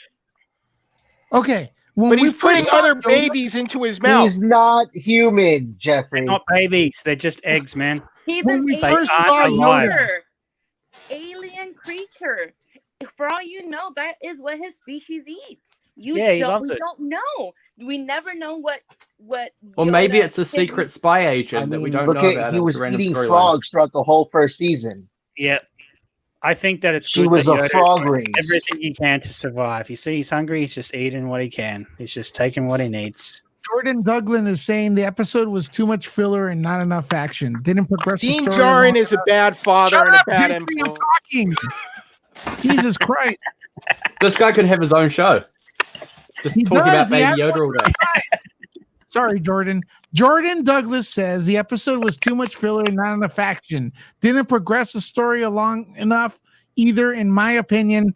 Okay. When But we he's putting first saw other Yoda- babies into his mouth. He's not human, Jeffrey. They're not babies. They're just eggs, man. He's When an we alien first saw Yoda- creature. Alien creature. For all you know, that is what his species eats. Yeah, he loves we it. don't know. We never know what. Or maybe Yoda it's a can- secret spy I agent that we mean, don't look know at about. he in was the random eating storyline. frogs throughout the whole first season. Yeah. I think that it's She good was that a Yoda is frog doing race. everything he can to survive. You see, he's hungry. He's just eating what he can. He's just taking what he needs. Jordan Douglin is saying the episode was too much filler and not enough action. Didn't progress the Dean story. Jarin along is a enough. bad father Shut and a up, bad Jeffrey, I'm influence. talking. Jesus Christ. This guy could have his own show. Just He talking does. about He Baby has Yoda all day. Sorry, Jordan. Jordan Douglas says the episode was too much filler and not enough action. Didn't progress the story along enough either, in my opinion.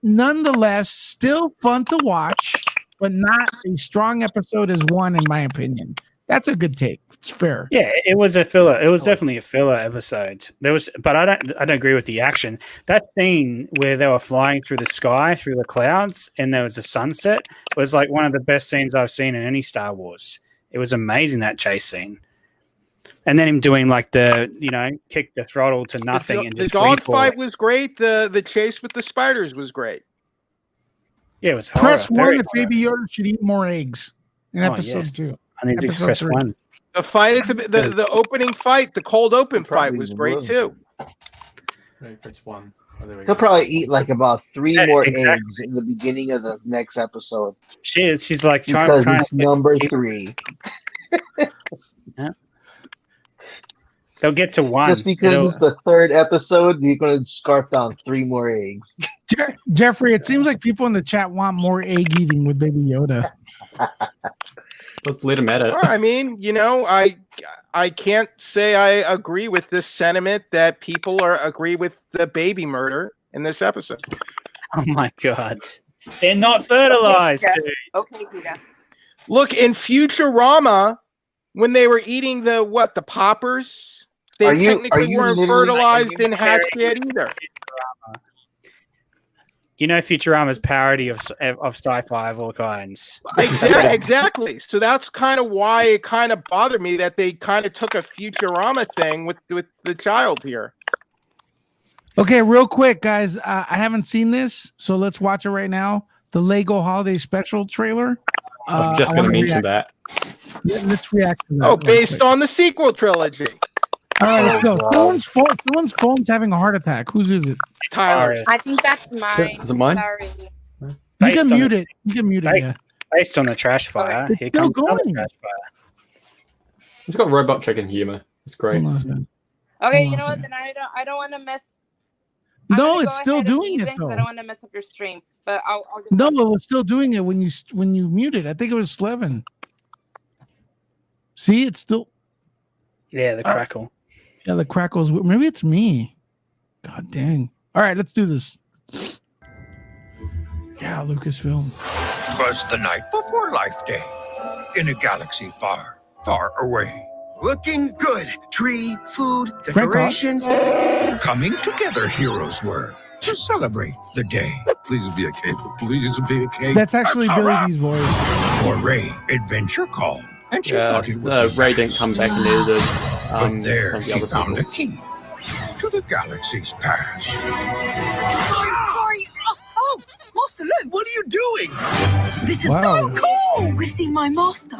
Nonetheless, still fun to watch, but not a strong episode as one, in my opinion. That's a good take. It's fair. Yeah, it was a filler. It was definitely a filler episode. But I don't agree with the action. That scene where they were flying through the sky, through the clouds, and there was a sunset was like one of the best scenes I've seen in any Star Wars. It was amazing, that chase scene. And then him doing like kick the throttle to nothing and The just dog free fight falling. was great. The chase with the spiders was great. Yeah, it was horror. Press Very one if horror. Baby Yoda should eat more eggs in Oh, episode yes. 2. I need to episode press 3. 1. The fight at the opening fight, the cold open fight Probably was great will. too. No, press one. Oh, there we He'll go. probably eat like about 3 Yeah, more exactly. eggs in the beginning of the next episode She's like trying because to it's number 3. They'll get to 1. Just because it's the 3rd episode, you're going to scarf down 3 more eggs. Jeffrey, it seems like people in the chat want more egg eating with Baby Yoda. Let's let him at it. Well, I mean, I can't say I agree with this sentiment that people agree with the baby murder in this episode. Oh my god. They're not fertilized. Okay, dude. Okay, Peter. Look, in Futurama, when they were eating the poppers, they Are you technically weren't literally- fertilized and hatched yet either. You know Futurama's parody of sci-fi of all kinds. Exactly. So that's kind of why it kind of bothered me that they kind of took a Futurama thing with the child here. Okay, real quick, guys. I haven't seen this, so let's watch it right now. The Lego Holiday Special trailer. I'm just I going to wanna mention react. that. Yeah, let's react to that. Oh, real based quick. on the sequel trilogy. All right, let's go. God. Someone's phone's having a heart attack. Whose is it? Tyler's. I think that's mine. Is it mine? Sorry. You Based can on mute the- it. You can mute it. Based- Yeah. Based on the trash fire, It's here still comes another going. trash fire. It's got robot chicken humor. It's great. Hold on a second. Okay, Hold you on know a what? second. Then I don't want to mess. I'm No, gonna it's go still ahead and doing leave it then, 'cause though. I don't want to mess up your stream. But I'll just No, it was still doing it when you muted. I think it was 11. See, it's still Yeah, the crackle. yeah. The crackles. Maybe it's me. God dang. All right, let's do this. Yeah, Lucasfilm. 'Twas the night before Life Day, in a galaxy far, far away. Looking good. Tree, food, decorations. Coming together heroes were to celebrate the day. Please be a cake. Please be a cake. That's actually Billy D's voice. For Ray, adventure called, and she thought it would be Ray didn't come back and edited. But there the she other found people. a key to the galaxy's past. Sorry. Oh, Master Luke, what are you doing? This is Wow. so cool. We've seen my master.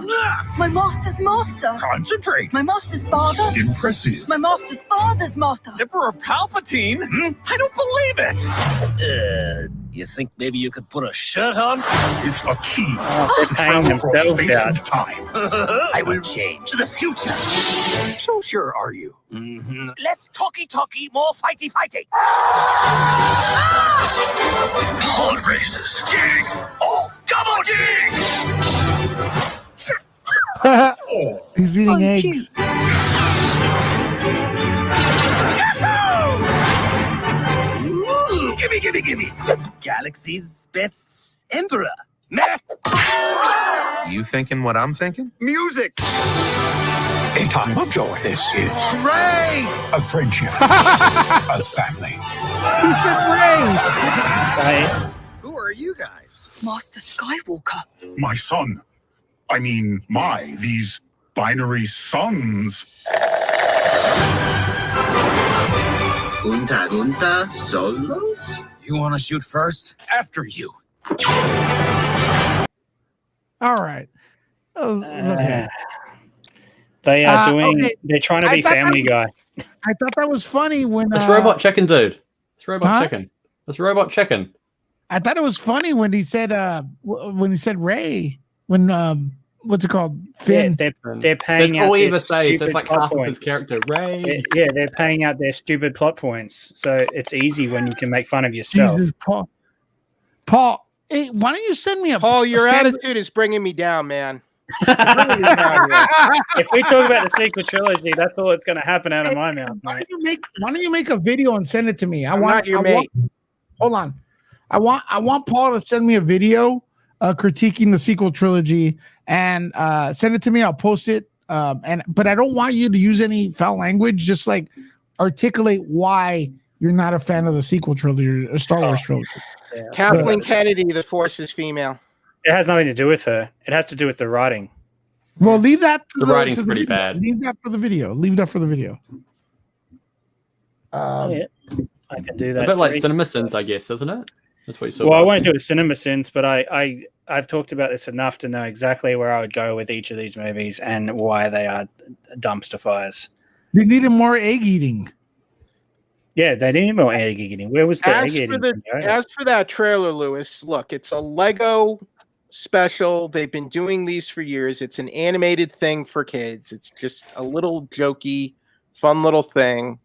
My master's master. Concentrate. My master's father. Impressive. My master's father's master. Emperor Palpatine? I don't believe it. You think maybe you could put a shirt on? It's a key They're to paying travel across themselves space out. and time. I will change. To the future. So sure are you. Less talky, more fighty. Pod races. Jigs. Oh, double jigs. He's eating So eggs. cute. Ooh, gimme. Galaxy's best emperor. Meh. You thinking what I'm thinking? Music. A time of joy. This is Ray. Of friendship. Of family. He said Ray. Right. Who are you guys? Master Skywalker. My son. I mean, these binary sons. Gunta, solos? You want to shoot first? After you. All right. That was okay. They are doing. okay. They're trying to I be thought Family Guy. I thought that was funny when It's robot chicken, dude. It's robot Huh? chicken. It's robot chicken. I thought it was funny when he said Ray when what's it called? Finn. Yeah, they're paying That's out all he their ever says. stupid It's like plot half of points. his character. Ray. Yeah, they're paying out their stupid plot points. So it's easy when you can make fun of yourself. Jesus, Paul, hey, why don't you send me a Paul, your stand- attitude is bringing me down, man. If we talk about the sequel trilogy, that's all that's going to happen out of my mouth, Why mate. don't you make a video and send it to me? I'm not your mate. Hold on. I want Paul to send me a video critiquing the sequel trilogy and send it to me. I'll post it. But I don't want you to use any foul language. Just like articulate why you're not a fan of the sequel trilogy or Star Wars trilogy. Yeah. Kathleen Kennedy, the Force is female. It has nothing to do with her. It has to do with the writing. Well, leave that. To The writing's to pretty video. bad. Leave that for the video. Yeah, I can do that. A bit like for you. Cinema Sins, I guess, isn't it? That's what you saw. Well, I won't do a cinema sins, but I've talked about this enough to know exactly where I would go with each of these movies and why they are dumpster fires. They needed more egg eating. Yeah, they need more egg eating. Where was the egg As eating? for, as for that trailer, Lewis, look, it's a Lego special. They've been doing these for years. It's an animated thing for kids. It's just a little jokey, fun little thing.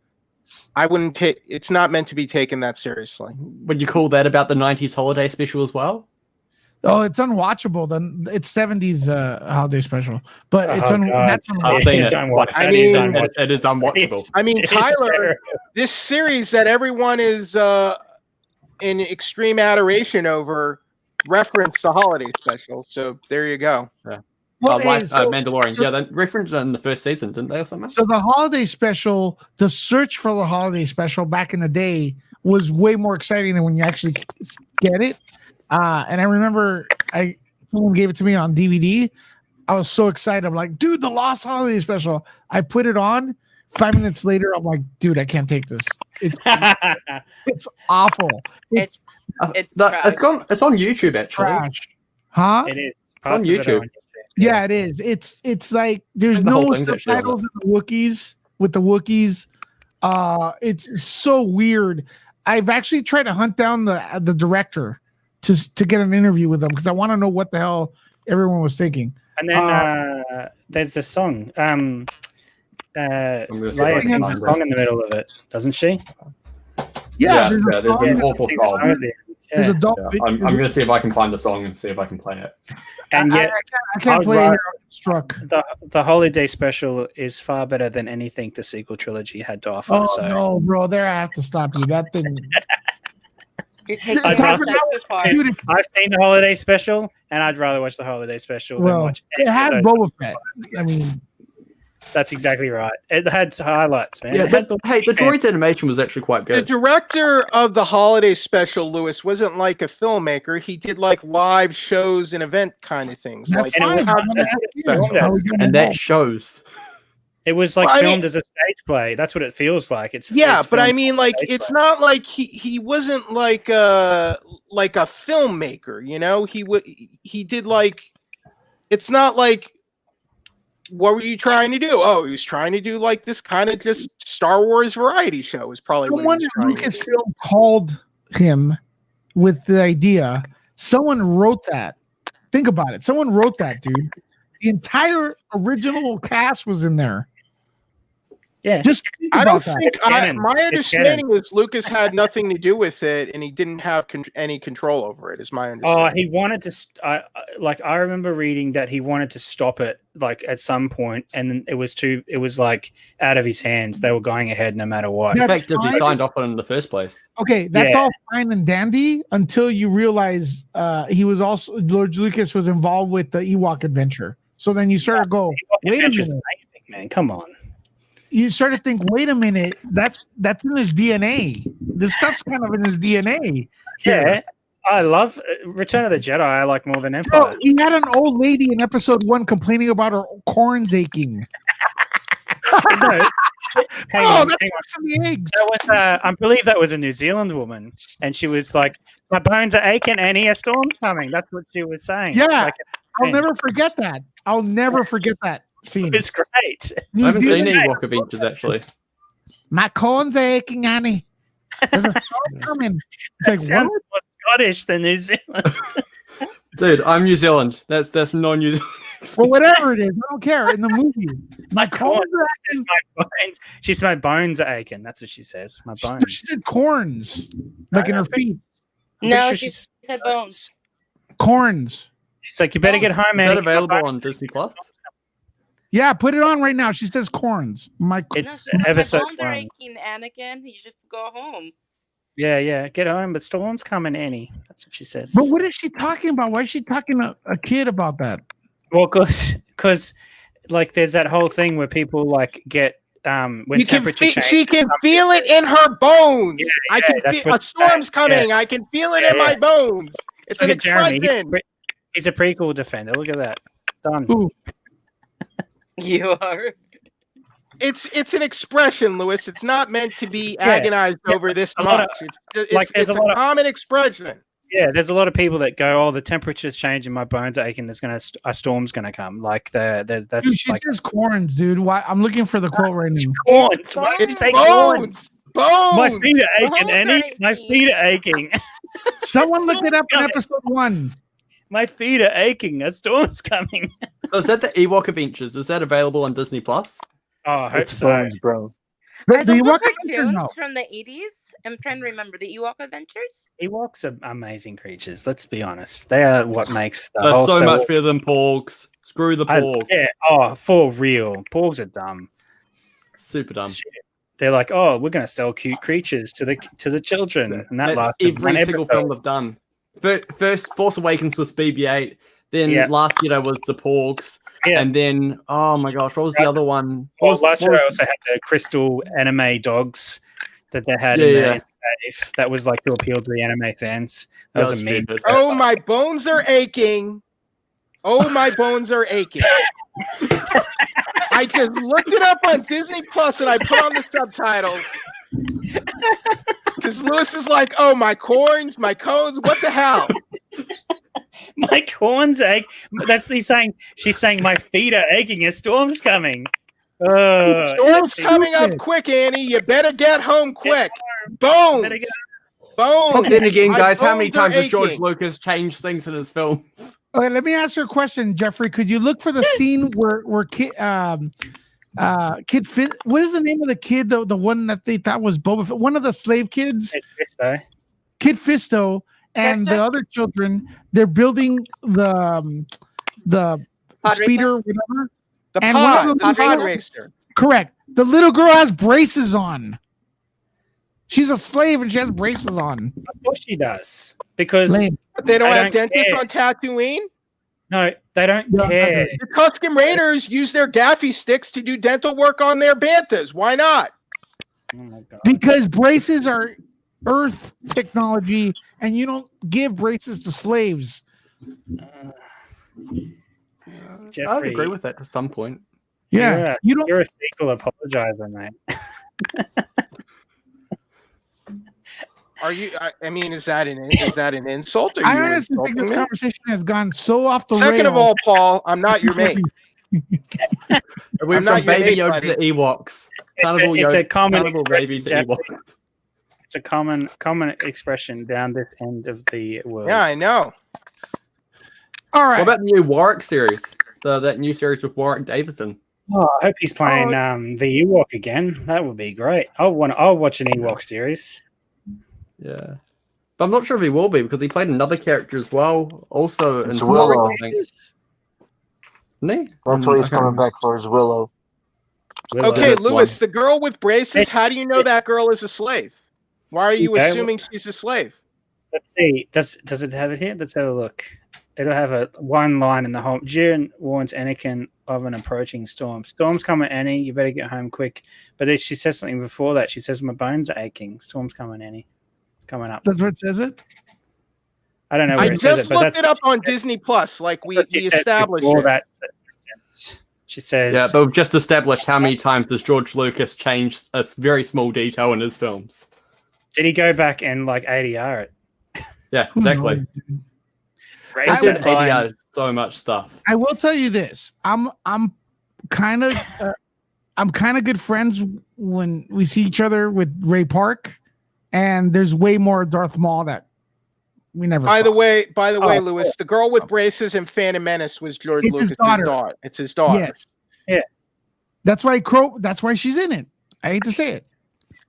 I wouldn't take. It's not meant to be taken that seriously. Would you call that about the 90s holiday special as well? Oh, it's unwatchable. Then it's 70s holiday special, but it's Oh, God. that's I've seen it. I mean, it is unwatchable. I mean, It's Tyler, terrible. this series that everyone is in extreme adoration over reference the holiday special. So there you go. Yeah. Well, Mandalorian. so- Yeah, they referenced it in the first season, didn't they, or something? So the holiday special, the search for the holiday special back in the day was way more exciting than when you actually get it. And I remember someone gave it to me on DVD. I was so excited. I'm like, dude, the Lost Holiday Special. I put it on. 5 minutes later, I'm like, dude, I can't take this. It's awful. It's It's on YouTube actually. trash. Huh? It is. It's on Parts of it are YouTube. on YouTube. Yeah, it is. It's like there's The whole no thing's actually on subtitles in the Wookiees. with the Wookiees. It's so weird. I've actually tried to hunt down the director to get an interview with him because I want to know what the hell everyone was thinking. And then there's the song. Leia sings a song in the middle of it, doesn't she? Yeah, there's an awful song. There's a dog. I'm going to see if I can find the song and see if I can play it. And yet, I can't play it here. I'm struck. The holiday special is far better than anything the sequel trilogy had to offer. Oh no, bro! There, I have to stop you. That thing. You're taking I've that too far. seen the holiday special, and I'd rather watch the holiday special than watch. It had Boba Fett. I mean, that's exactly right. It had highlights, man. Yeah, but hey, the droid's animation was actually quite good. The director of the holiday special, Lewis, wasn't like a filmmaker. He did like live shows and event kind of things. That's fine. And that shows. It was like filmed as a stage play. That's what it feels like. It's but I filmed mean, like, it's not like he wasn't like a filmmaker. You know, he did like. It's not like. What were you trying to do? Oh, he was trying to do like this kind of just Star Wars variety show. Is probably someone at Lucasfilm called him with the idea. Someone wrote that. Think about it. Someone wrote that, dude. The entire original cast was in there. Yeah, just think I don't about think. that. My understanding is Lucas had nothing to do with it, and he didn't have any control over it. Is my understanding. Oh, he wanted to. I remember reading that he wanted to stop it, like at some point, and then it was like out of his hands. They were going ahead no matter what. In fact, he signed off on it in the first place. Okay, that's all fine and dandy until you realize he was also George Lucas was involved with the Ewok adventure. So then you start to go, wait a minute, amazing, man, come on. You start to think, wait a minute, that's in his DNA. This stuff's kind of in his DNA. Yeah, I love Return of the Jedi. I like more than Empire. Bro, he had an old lady in episode 1 complaining about her corns aching. Hang on. The eggs. That was, I believe that was a New Zealand woman, and she was like, "My bones are aching, Annie. A storm's coming." That's what she was saying. Yeah, like, I'll never forget that. I'll never forget that scene. It's great. I haven't seen any Ewok Adventures actually. My corns are aching, Annie. There's a storm coming. It's like, sounds what? more Scottish than New Zealand. Dude, I'm New Zealand. That's non-New Zealand. Well, whatever it is, I don't care. In the movie, my corns are aching. My bones. She said my bones are aching. That's what she says. My bones. She said corns, like in her feet. No, she said bones. Corns. She's like, you better get home, man. Is that available on Disney Plus? Yeah, put it on right now. She says corns. My episode bones are 1. aching, Anakin. You should go home. Yeah. Get home, but storm's coming, Annie. That's what she says. But what is she talking about? Why is she talking to a kid about that? Well, because like there's that whole thing where people like get when temperature changes. She can feel it in her bones. Yeah, I can that's feel what a storm's she said. coming. Yeah. I can feel it in my bones. It's Look an at Jeremy. expression. He's a prequel defender. Look at that. Done. Ooh. You are. It's an expression, Lewis. It's not meant to be agonized over this much. It's a common expression. Yeah, there's a lot of people that go, "Oh, the temperature's changing, my bones are aching. A storm's gonna come." Like that's Dude, she like says corns, dude. Why? I'm looking for the quote right now. corns. Why did you say corns? Bones. My feet are aching, Annie. My feet are aching. Someone look it up in episode 1. My feet are aching. A storm's coming. So is that the Ewok Adventures? Is that available on Disney Plus? Oh, I hope It's so. bones, bro. Are those the Ewok cartoons no. from the 80s? I'm trying to remember the Ewok Adventures. Ewoks are amazing creatures. Let's be honest. They are what makes the They're whole so Star much Wars- better than Porgs. Screw the Porg. Yeah. Oh, for real. Porgs are dumb. Super dumb. They're like, oh, we're going to sell cute creatures to the children, and that That's lasted every one single episode. film they've done. First, Force Awakens was BB-8. Then last year was the Porgs. Yeah. And then, oh my gosh, what was the other one? Last year I also had the crystal anime dogs that they had in the cave. That was like to appeal to the anime fans. That was a meme. stupid. Oh, my bones are aching. Oh, my bones are aching. I just looked it up on Disney Plus and I put on the subtitles. Because Lewis is like, oh, my corns, my cones, what the hell? My corns ache. That's she's saying my feet are aching. A storm's coming. Storm's coming up quick, Annie. You better get home quick. Bones. Bones. But then again, My guys, how many bones are times has George aching. Lucas changed things in his films? Okay, let me ask you a question, Jeffrey. Could you look for the scene where Kid what is the name of the kid? The one that they thought was Boba Fett, one of the slave kids? Kid Fisto and the other children. They're building the speeder, whatever. The and pod, one of the pod little- racer. Correct. The little girl has braces on. She's a slave and she has braces on. Of course she does. Because But they don't have dentists on Tatooine? No, they don't care. The Tusken Raiders use their gaffy sticks to do dental work on their banthas. Why not? Oh my God. Because braces are Earth technology, and you don't give braces to slaves. Jeffrey, I would agree with that to some point. Yeah, you're a sequel apologizer, mate. Are you? I mean, is that an insult? Are I you honestly think insulting this me? conversation has gone so off the Second of rails. all, Paul, I'm not your mate. It went I'm not from your Baby mate, Yoda buddy. to Ewoks. Carnival It's a Yoda, common Carnival Baby to expression, Ewoks. It's a common expression down this end of the world. Yeah, I know. All right. What about the new Warwick series? That new series with Warwick Davidson. Oh, I hope he's playing the Ewok again. That would be great. I'll watch an Ewok series. Yeah. But I'm not sure if he will be because he played another character as well, also in It's Star Willow. Wars. I think. Isn't he? That's what he's coming back for, is Willow. Okay, That's Lewis, one. the girl with braces, how do you know that girl is a slave? Why are you Okay, assuming she's a slave? Let's see. Does it have it here? Let's have a look. It'll have one line in the home. Jiren warns Anakin of an approaching storm. Storm's coming, Annie. You better get home quick. But then she says something before that. She says, "My bones are aching. Storm's coming, Annie. Coming up." That's what it says. It. I don't know where I it says just it, but looked that's it up on Disney Plus, like we what she said established. before this. that. She says, Yeah, but we've just established how many times does George Lucas change a very small detail in his films. "Did he go back and like ADR it?" Yeah, exactly. Raise He did that line. ADR so much stuff. I will tell you this. I'm kind of good friends when we see each other with Ray Park, and there's way more Darth Maul that we never. By saw. the way, Oh, Lewis, the girl with braces in Phantom Menace was George It's his Lucas' daughter. daughter. It's his daughter. Yes. Yeah. That's why That's why she's in it. I hate to say it.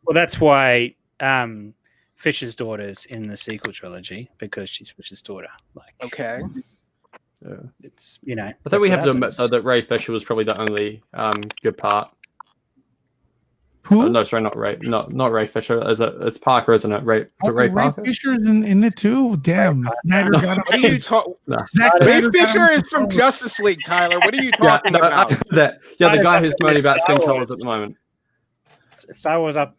Well, that's why Fisher's daughter's in the sequel trilogy because she's Fisher's daughter. Like, Okay. it's I think that's we what have to admit happens. though that Ray Fisher was probably the only good part. Who? No, sorry, not Ray. Not Ray Fisher. It's Parker, isn't it? Ray. Is it Ray Ray Parker? Fisher's in it too. Damn. Snyder No. got What are you talking? No. Zack Ray Snyder got Fisher him is from control. Justice League, Tyler. What are you Yeah, talking no, about? the guy who's moaning about Star skin Wars. colors at the moment. Star Wars up,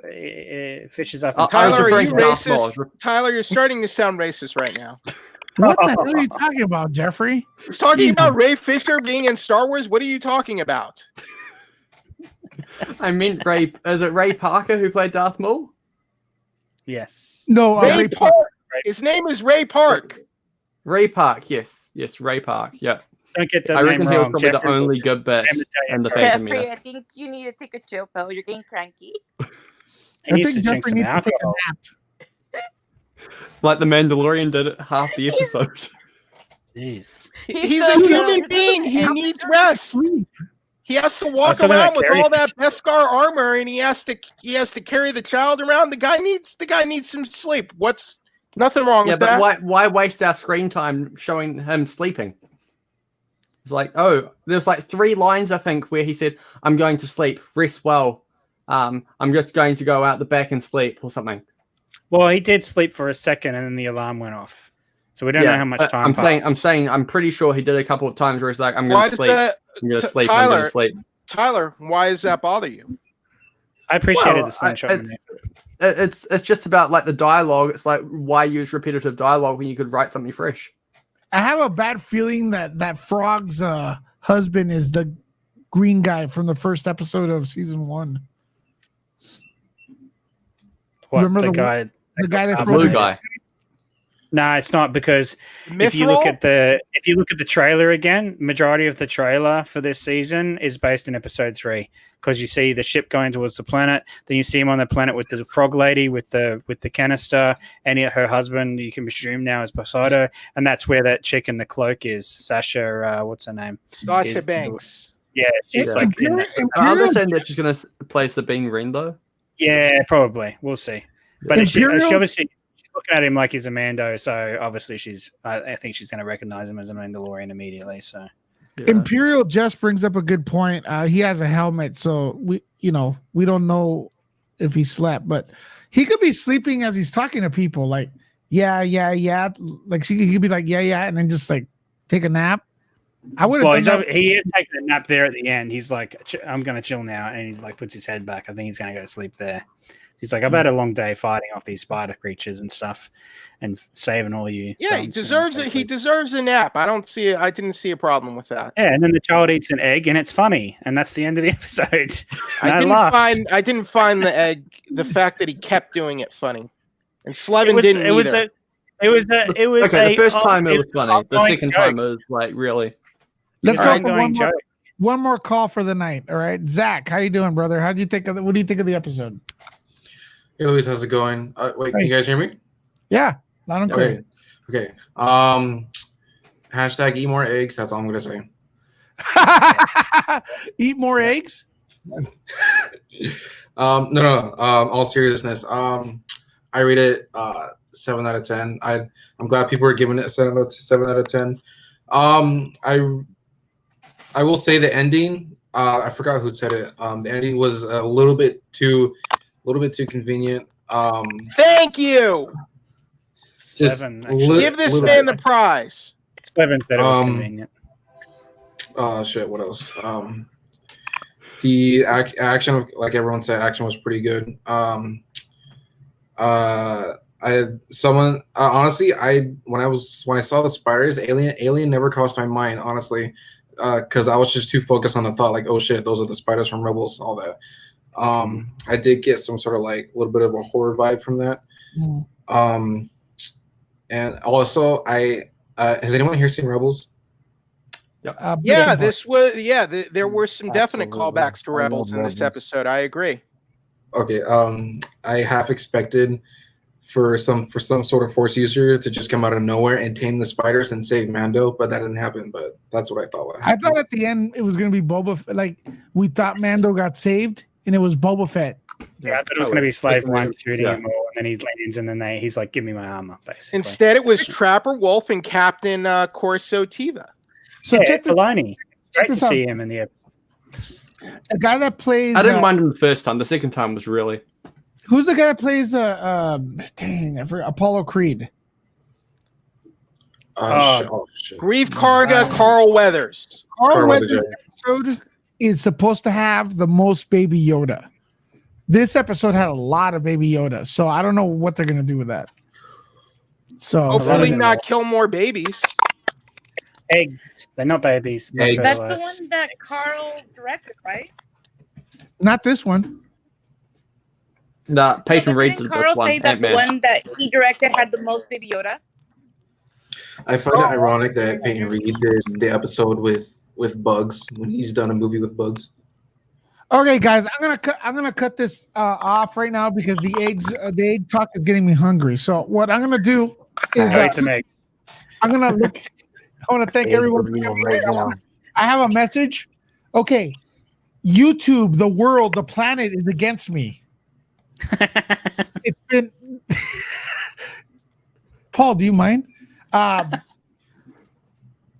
Fisher's up. I was Tyler, are referring you to Darth Maul. racist? Tyler, you're starting to sound racist right now. What the hell are you talking about, Jeffrey? He's talking about Ray Fisher being in Star Wars. What are you talking about? I meant Ray. Is it Ray Parker who played Darth Maul? Yes. No, Ray Park. His name is Ray Park. Ray Park. Yes, Ray Park. Yeah. Don't get that I name reckon he was wrong. probably Jeffrey, the only good bit in the Phantom Jeffrey, I Menace. think you need to take a chill pill. You're getting cranky. He needs to drink Jeffrey some needs to take a alcohol. nap. Like the Mandalorian did it half the episode. Jeez. He's a human being. He needs rest. He has to walk talking around about with Carrie all that Beskar armor, and he has to carry the child around. The guy needs some sleep. What's nothing wrong Yeah, with but that? why waste our screen time showing him sleeping? It's like, oh, there's like 3 lines I think where he said, "I'm going to sleep, rest well. I'm just going to go out the back and sleep," or something. Well, he did sleep for a second, and then the alarm went off. So we don't know how much but time. I'm saying, I'm pretty sure he did a couple of times where he's like, "I'm Why going to does sleep. that, I'm going to sleep. I'm Tyler? going to sleep." Tyler, why does that bother you? I appreciated Well, the slingshot. it's just about like the dialogue. It's like, why use repetitive dialogue when you could write something fresh? I have a bad feeling that Frog's husband is the green guy from the first episode of season 1. What, Remember the the guy? The guy that The froze blue it? guy. No, it's not, because if you Mithril? look at the trailer again, majority of the trailer for this season is based in episode 3, because you see the ship going towards the planet, then you see him on the planet with the frog lady with the canister, and her husband, you can presume now, is Poseidon, and that's where that chick in the cloak is, Sasha. What's her name? Sasha Banks. Yeah, she's like in that. I understand that she's going to play Sabine Wren, though. Yeah, probably. We'll see. But she Imperial- obviously. Looking at him like he's a Mando, so obviously I think she's going to recognize him as a Mandalorian immediately. So Imperial just brings up a good point. He has a helmet, so we don't know if he slept, but he could be sleeping as he's talking to people. Like, yeah. Like he could be like, yeah, and then just like take a nap. I would have. He is taking a nap there at the end. He's like, I'm going to chill now, and he's like puts his head back. I think he's going to go to sleep there. He's like, I've had a long day fighting off these spider creatures and stuff, and saving all you. Yeah, he deserves it. He deserves a nap. I didn't see a problem with that. Yeah, and then the child eats an egg, and it's funny, and that's the end of the episode. I didn't find the fact that he kept doing it funny, and Slevin didn't either. It was okay. The first time it was funny. The second time it was like really. Let's go for one more call for the night. All right, Zach, how you doing, brother? What do you think of the episode? Hey, Luis, how's it going? Wait, can you guys hear me? Yeah, loud and clear. Okay. Hashtag eat more eggs. That's all I'm gonna say. Eat more eggs? No. All seriousness. I rate it 7 out of 10. I'm glad people are giving it a 7 out of 10. I will say the ending. I forgot who said it. The ending was a little bit too convenient. Thank you. Just give this man the prize. Slevin said it was convenient. Oh shit! What else? The action of, like everyone said, action was pretty good. Honestly, when I saw the spiders, alien never crossed my mind, honestly, because I was just too focused on the thought, like, oh shit, those are the spiders from Rebels, all that. I did get some sort of like a little bit of a horror vibe from that. And also has anyone here seen Rebels? There were some definite callbacks to Rebels in this episode. I agree. Okay, I half expected for some sort of Force user to just come out of nowhere and tame the spiders and save Mando, but that didn't happen. But that's what I thought would happen. I thought at the end it was going to be Boba Fett. Like, we thought Mando got saved, and it was Boba Fett. Yeah, I thought it was going to be Slave One shooting him, and then he lands, and then he's like, "Give me my armor." Basically, instead it was Trapper Wolf and Captain Corso Tiva. So check Filoni. Great to see him in the episode. The guy that plays. I didn't mind him the first time. The second time was really. Who's the guy that plays? I forgot, Apollo Creed. Grief Karga, Carl Weathers. Carl Weathers episode is supposed to have the most Baby Yoda. This episode had a lot of Baby Yoda, so I don't know what they're gonna do with that. So hopefully not kill more babies. Eggs. They're not babies. They're That's the one that Carl directed, right? Not this one. Nah, Peyton Reed did Carl this one. say that the one that he directed had the most Baby Yoda? I find it ironic that Peyton Reed did the episode with Bugs when he's done a movie with Bugs. Okay, guys, I'm gonna cut this off right now because the egg talk is getting me hungry. So what I'm gonna do is I'm gonna look. I want to thank everyone. I have a message. Okay, YouTube, the world, the planet is against me. It's been. Paul, do you mind?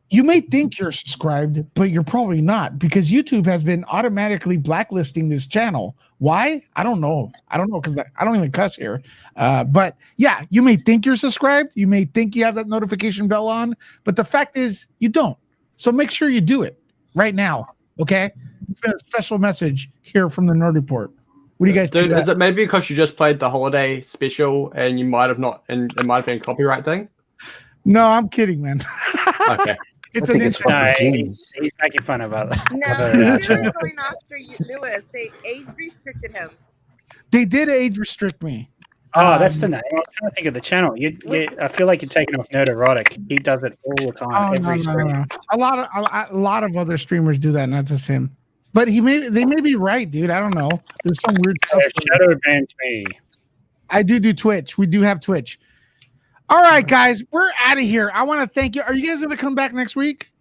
You may think you're subscribed, but you're probably not, because YouTube has been automatically blacklisting this channel. Why? I don't know. Because I don't even cuss here. But yeah, you may think you're subscribed. You may think you have that notification bell on, but the fact is you don't. So make sure you do it right now. Okay? It's been a special message here from the Nerd Report. What do you guys think? Is it maybe because you just played the holiday special and you might have not, and it might have been a copyright thing? No, I'm kidding, man. Okay. It's he's making fun of other. No, he was going after you, Lewis. They age restricted him. They did age restrict me. Oh, that's the name. I was trying to think of the channel. I feel like you're taking off Nerd Erotic. He does it all the time. Oh, every stream. no. A lot of other streamers do that, not just him. But they may be right, dude. I don't know. There's some weird stuff. Shadow banned me. I do Twitch. We do have Twitch. All right, guys, we're out of here. I want to thank you. Are you guys going to come back next week?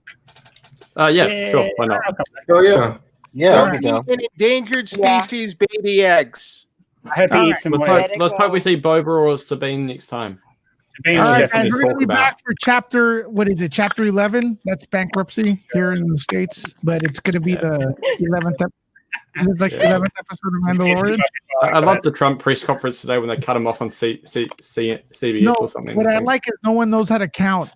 Yeah, sure. Why not? Oh yeah. Yeah, Don't eat an endangered species baby eggs. I hope he eats some Let's hope we see Boba or Sabine next time. All right, guys, we're going to be back for chapter 11? That's bankruptcy here in the States, but it's going to be the 11th. Is it like the 11th episode of Mandalorian? I love the Trump press conference today when they cut him off on CBS or something. What I like is no one knows how to count.